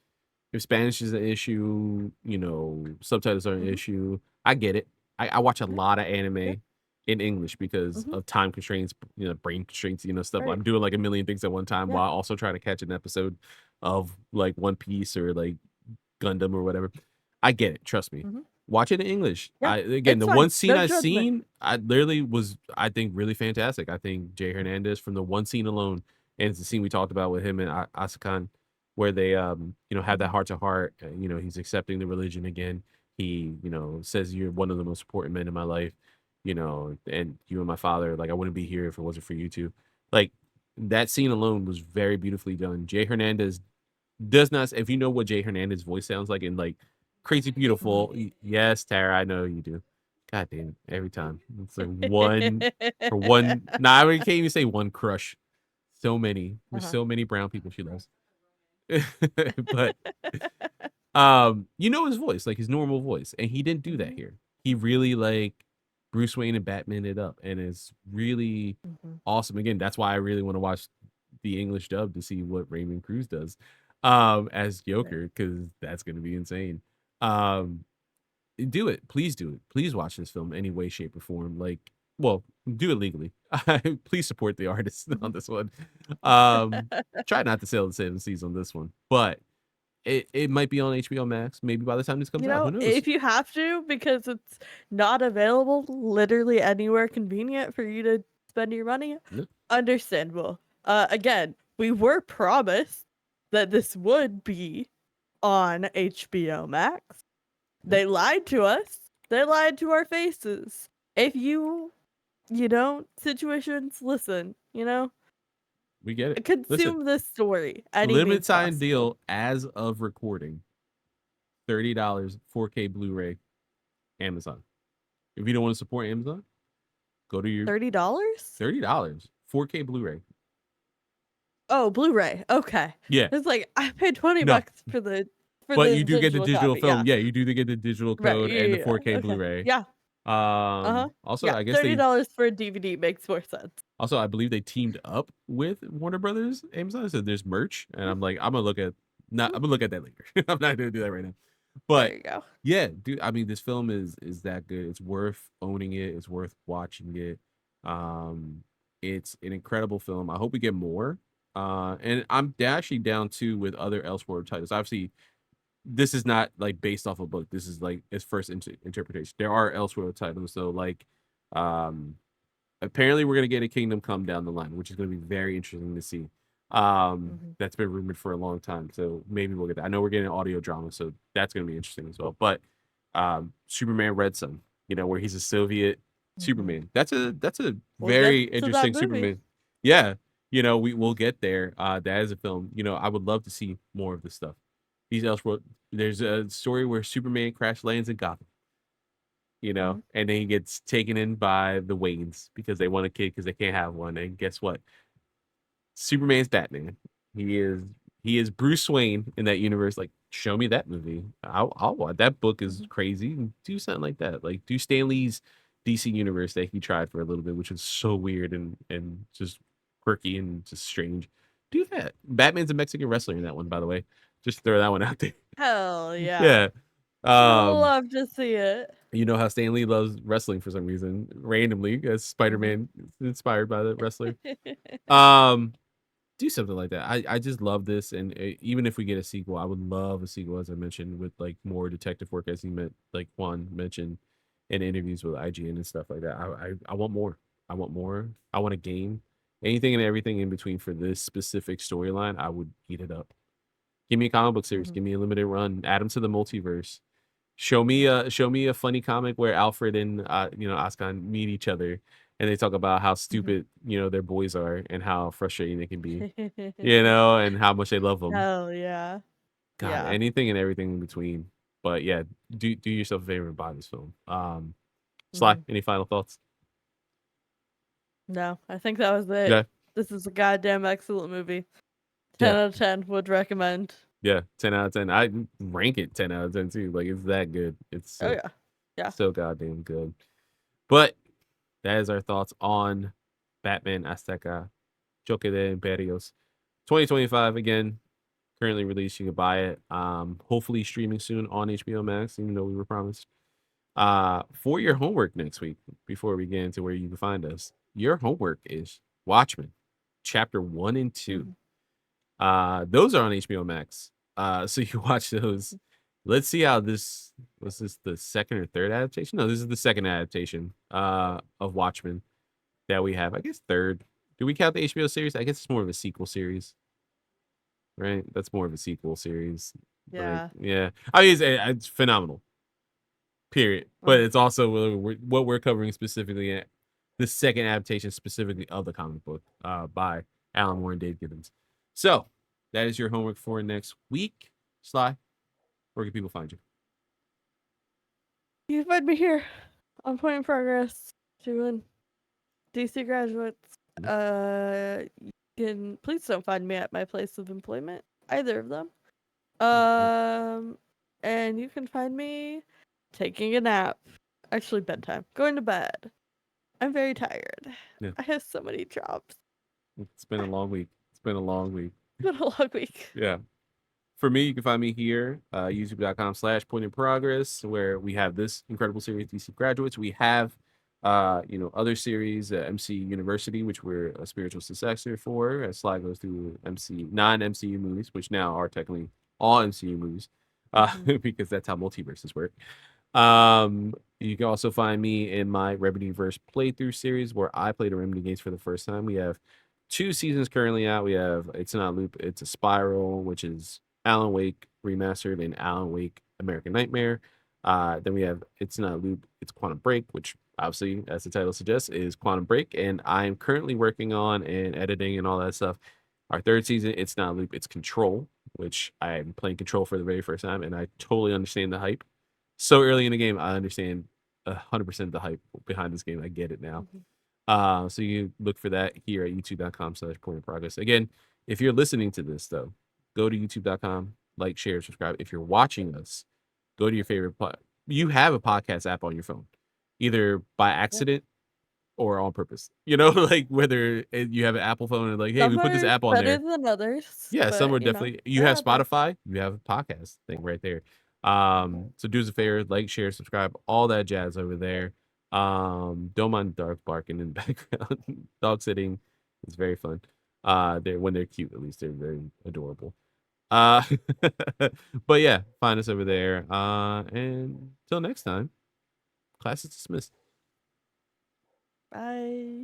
if Spanish is an issue, subtitles are an Mm-hmm. issue. I get it. I watch a Yeah, lot of yeah. anime in English because Mm-hmm. of time constraints, brain constraints, stuff. Right. I'm doing like a million things at one time Yeah. while also trying to catch an episode of like One Piece or like Gundam or whatever. I get it. Trust me. Mm-hmm. Watch it in English. Yeah. Again, It's the fine. one scene No I judgment. seen, I literally was, I think, really fantastic. I think Jay Hernandez from the one scene alone, and it's the scene we talked about with him and Asakan, where they, have that Mm-hmm. heart to heart. He's accepting the religion again. He, says you're one of the most important men in my life. And you and my father, like I wouldn't be here if it wasn't for you two. Like that scene alone was very beautifully done. Jay Hernandez does not. If you know what Jay Hernandez voice sounds like in like Crazy Beautiful, yes, Tara, I know you do. God damn it, every time it's like one for one. Nah, I can't even say one crush. So many. There's Uh-huh. so many brown people she loves. But his voice, like his normal voice, and he didn't do that Mm-hmm. here. He really like Bruce Wayne and Batman it up, and it's really Mm-hmm. awesome. Again, that's why I really want to watch the English dub to see what Raymond Cruz does as Right. Joker, because that's gonna be insane. Um do it. Please do it. Please watch this film any way, shape, or form. Like, well, do it legally. Please support the artist on this one. Um, try not to sell the 7 Cs on this one, but it might be on HBO Max. Maybe by the time this comes You out, know, who knows? if you have to, because it's not available literally anywhere convenient for you to spend your money, No, understandable. Again, we were promised that this would be on HBO Max. no, They lied to us. They lied to our faces. If situations, listen, we get it. Listen, consume this story any limited means time possible. deal as of recording. $30, 4K Blu-ray, Amazon. If you don't want to support Amazon, go to your $30? $30, 4K Blu-ray. Oh, Blu-ray. Okay. Yeah, It's like I paid 20 no, bucks for the but you do get the digital digital copy. Yeah. film. Yeah, you do get the digital Right. code Yeah, and the yeah, yeah. 4K Okay. Blu-ray. Yeah. Uh-huh. Also, Yeah. I guess $30 for a DVD makes more sense. I believe they teamed up with Warner Brothers, Amazon. So there's merch, and I'm like, I'm gonna look at that later. I'm not gonna do that right now. There But you go. yeah, dude, I mean, this film is that good. It's worth owning it. It's worth watching it. It's an incredible film. I hope we get more. And I'm actually down too with other Elseworld titles. Obviously, this is not like based off a book. This is like its first interpretation. There are Elseworld titles, so like, um, apparently we're gonna get a Kingdom Come down the line, which is gonna be very interesting to see. Mm-hmm. That's been rumored for a long time, so maybe we'll get that. I know we're getting an audio drama, so that's gonna be interesting as well. But Superman Red Sun, where he's a Soviet Mm-hmm. Superman. That's a We'll get very to that interesting movie. Superman. Yeah, will get there. That is a film. I would love to see more of this stuff. These Elseworld. There's a story where Superman crash lands in Gotham. Mm-hmm. And then he gets taken in by the Waynes because they want a kid because they can't have one. And guess what? Superman's Batman. He is Bruce Wayne in that universe. Like, show me that movie. I'll watch. That book is Mm-hmm. crazy. Do something like that. Like, do Stan Lee's DC universe that he tried for a little bit, which was so weird and just quirky and just strange. Do that. Batman's a Mexican wrestler in that one, by the way. Just throw that one out there. Hell yeah. Yeah. Would Um, love to see it. you know how Stan Lee loves wrestling for some reason, randomly, as Mm-hmm. Spider-Man is inspired by the wrestler. Um, do something like that. I just love this, and even if we get a sequel, I would love a sequel, as I mentioned, with like more detective work, as he meant, like Juan mentioned in interviews with IGN and stuff like that. I want more. I want more. I want a game. Anything and everything in between for this specific storyline, I would eat it up. Give me a comic book series. Mhm. Give me a limited run. Add them to the multiverse. Show me a funny comic where Alfred and Askan meet each other and they talk about how Mhm. stupid their boys are and how frustrating they can be, Mhm. and how much they love them. Hell yeah. God, Yeah. anything and everything in between. But yeah, do yourself a favor and buy this film. Sly, Mhm. any final thoughts? No, I think that was it. Yeah, This is a goddamn excellent movie. 10 yeah, out of 10 would recommend. yeah. 10 out of 10. I rank it 10 out of 10 too. Like it's that good. It's Oh so yeah. Yeah. so goddamn good. But that is our thoughts on Batman Azteca, Choque de Imperios. 2025 again, currently released. You can buy it. Hopefully streaming soon on HBO Max, even though we were promised. For your homework next week, before we get into where you can find us, your homework is Watchmen, chapter 1 and 2. Mhm. Those are on HBO Max. So you watch those. Let's see how this was this the second or third adaptation? No, this is the second adaptation of Watchmen that we have. I guess third. Do we count the HBO series? I guess it's more of a sequel series, right? That's more of a sequel series. Like, Yeah. yeah. I mean, it's phenomenal. Period. But Mhm. it's also what we're covering specifically at the second adaptation specifically of the comic book by Alan Moore and Dave Gibbons. So that is your homework for next week. Sly, where can people find you? You can find me here on Point in Progress doing DC graduates. Mhm. You can please don't find me at my place of employment, either of them. Mhm. And you can find me taking a nap. Actually, bedtime. Going to bed. I'm very tired. Yeah, I have so many jobs. it's been a long week. It's been a long week. It's been a long week. Yeah. For me, you can find me here, youtube.com/point in progress, where we have this incredible series, DC Graduates. We have, other series, MC University, which we're a spiritual successor for, as Sly goes through non-MCU movies, which now are technically all MCU movies, Mhm. because that's how multiverses work. You can also find me in my Remedyverse playthrough series, where I played a Remedy games for the first time. We have 2 seasons currently out. We have It's Not Loop, It's a Spiral, which is Alan Wake remastered, and Alan Wake American Nightmare. Then we have It's Not Loop, It's Quantum Break, which obviously, as the title suggests, is Quantum Break. And I'm currently working on and editing and all that stuff. Our third season, It's Not Loop, It's Control, which I'm playing Control for the very first time, and I totally understand the hype. So early in the game, I understand 100% the hype behind this game. I get it now. Mhm. So you look for that here at youtube.com/point in progress. Again, if you're listening to this though, go to youtube.com, like, share, subscribe. If you're watching us, go to your favorite you have a podcast app on your phone, either by Yeah. accident or on purpose. Like whether you have an Apple phone and like, hey, we Some put this are app on better there. than others, Yeah, some but are definitely. You they're have out there. Spotify, you have a podcast thing right there. Mhm. So do us a favor, like, share, subscribe, all that jazz over there. Don't mind the dog barking in the background. Dog sitting is very fun. They're when they're cute, at least they're very adorable. Uh, but yeah, find us over there. And till next time, class is dismissed. Bye.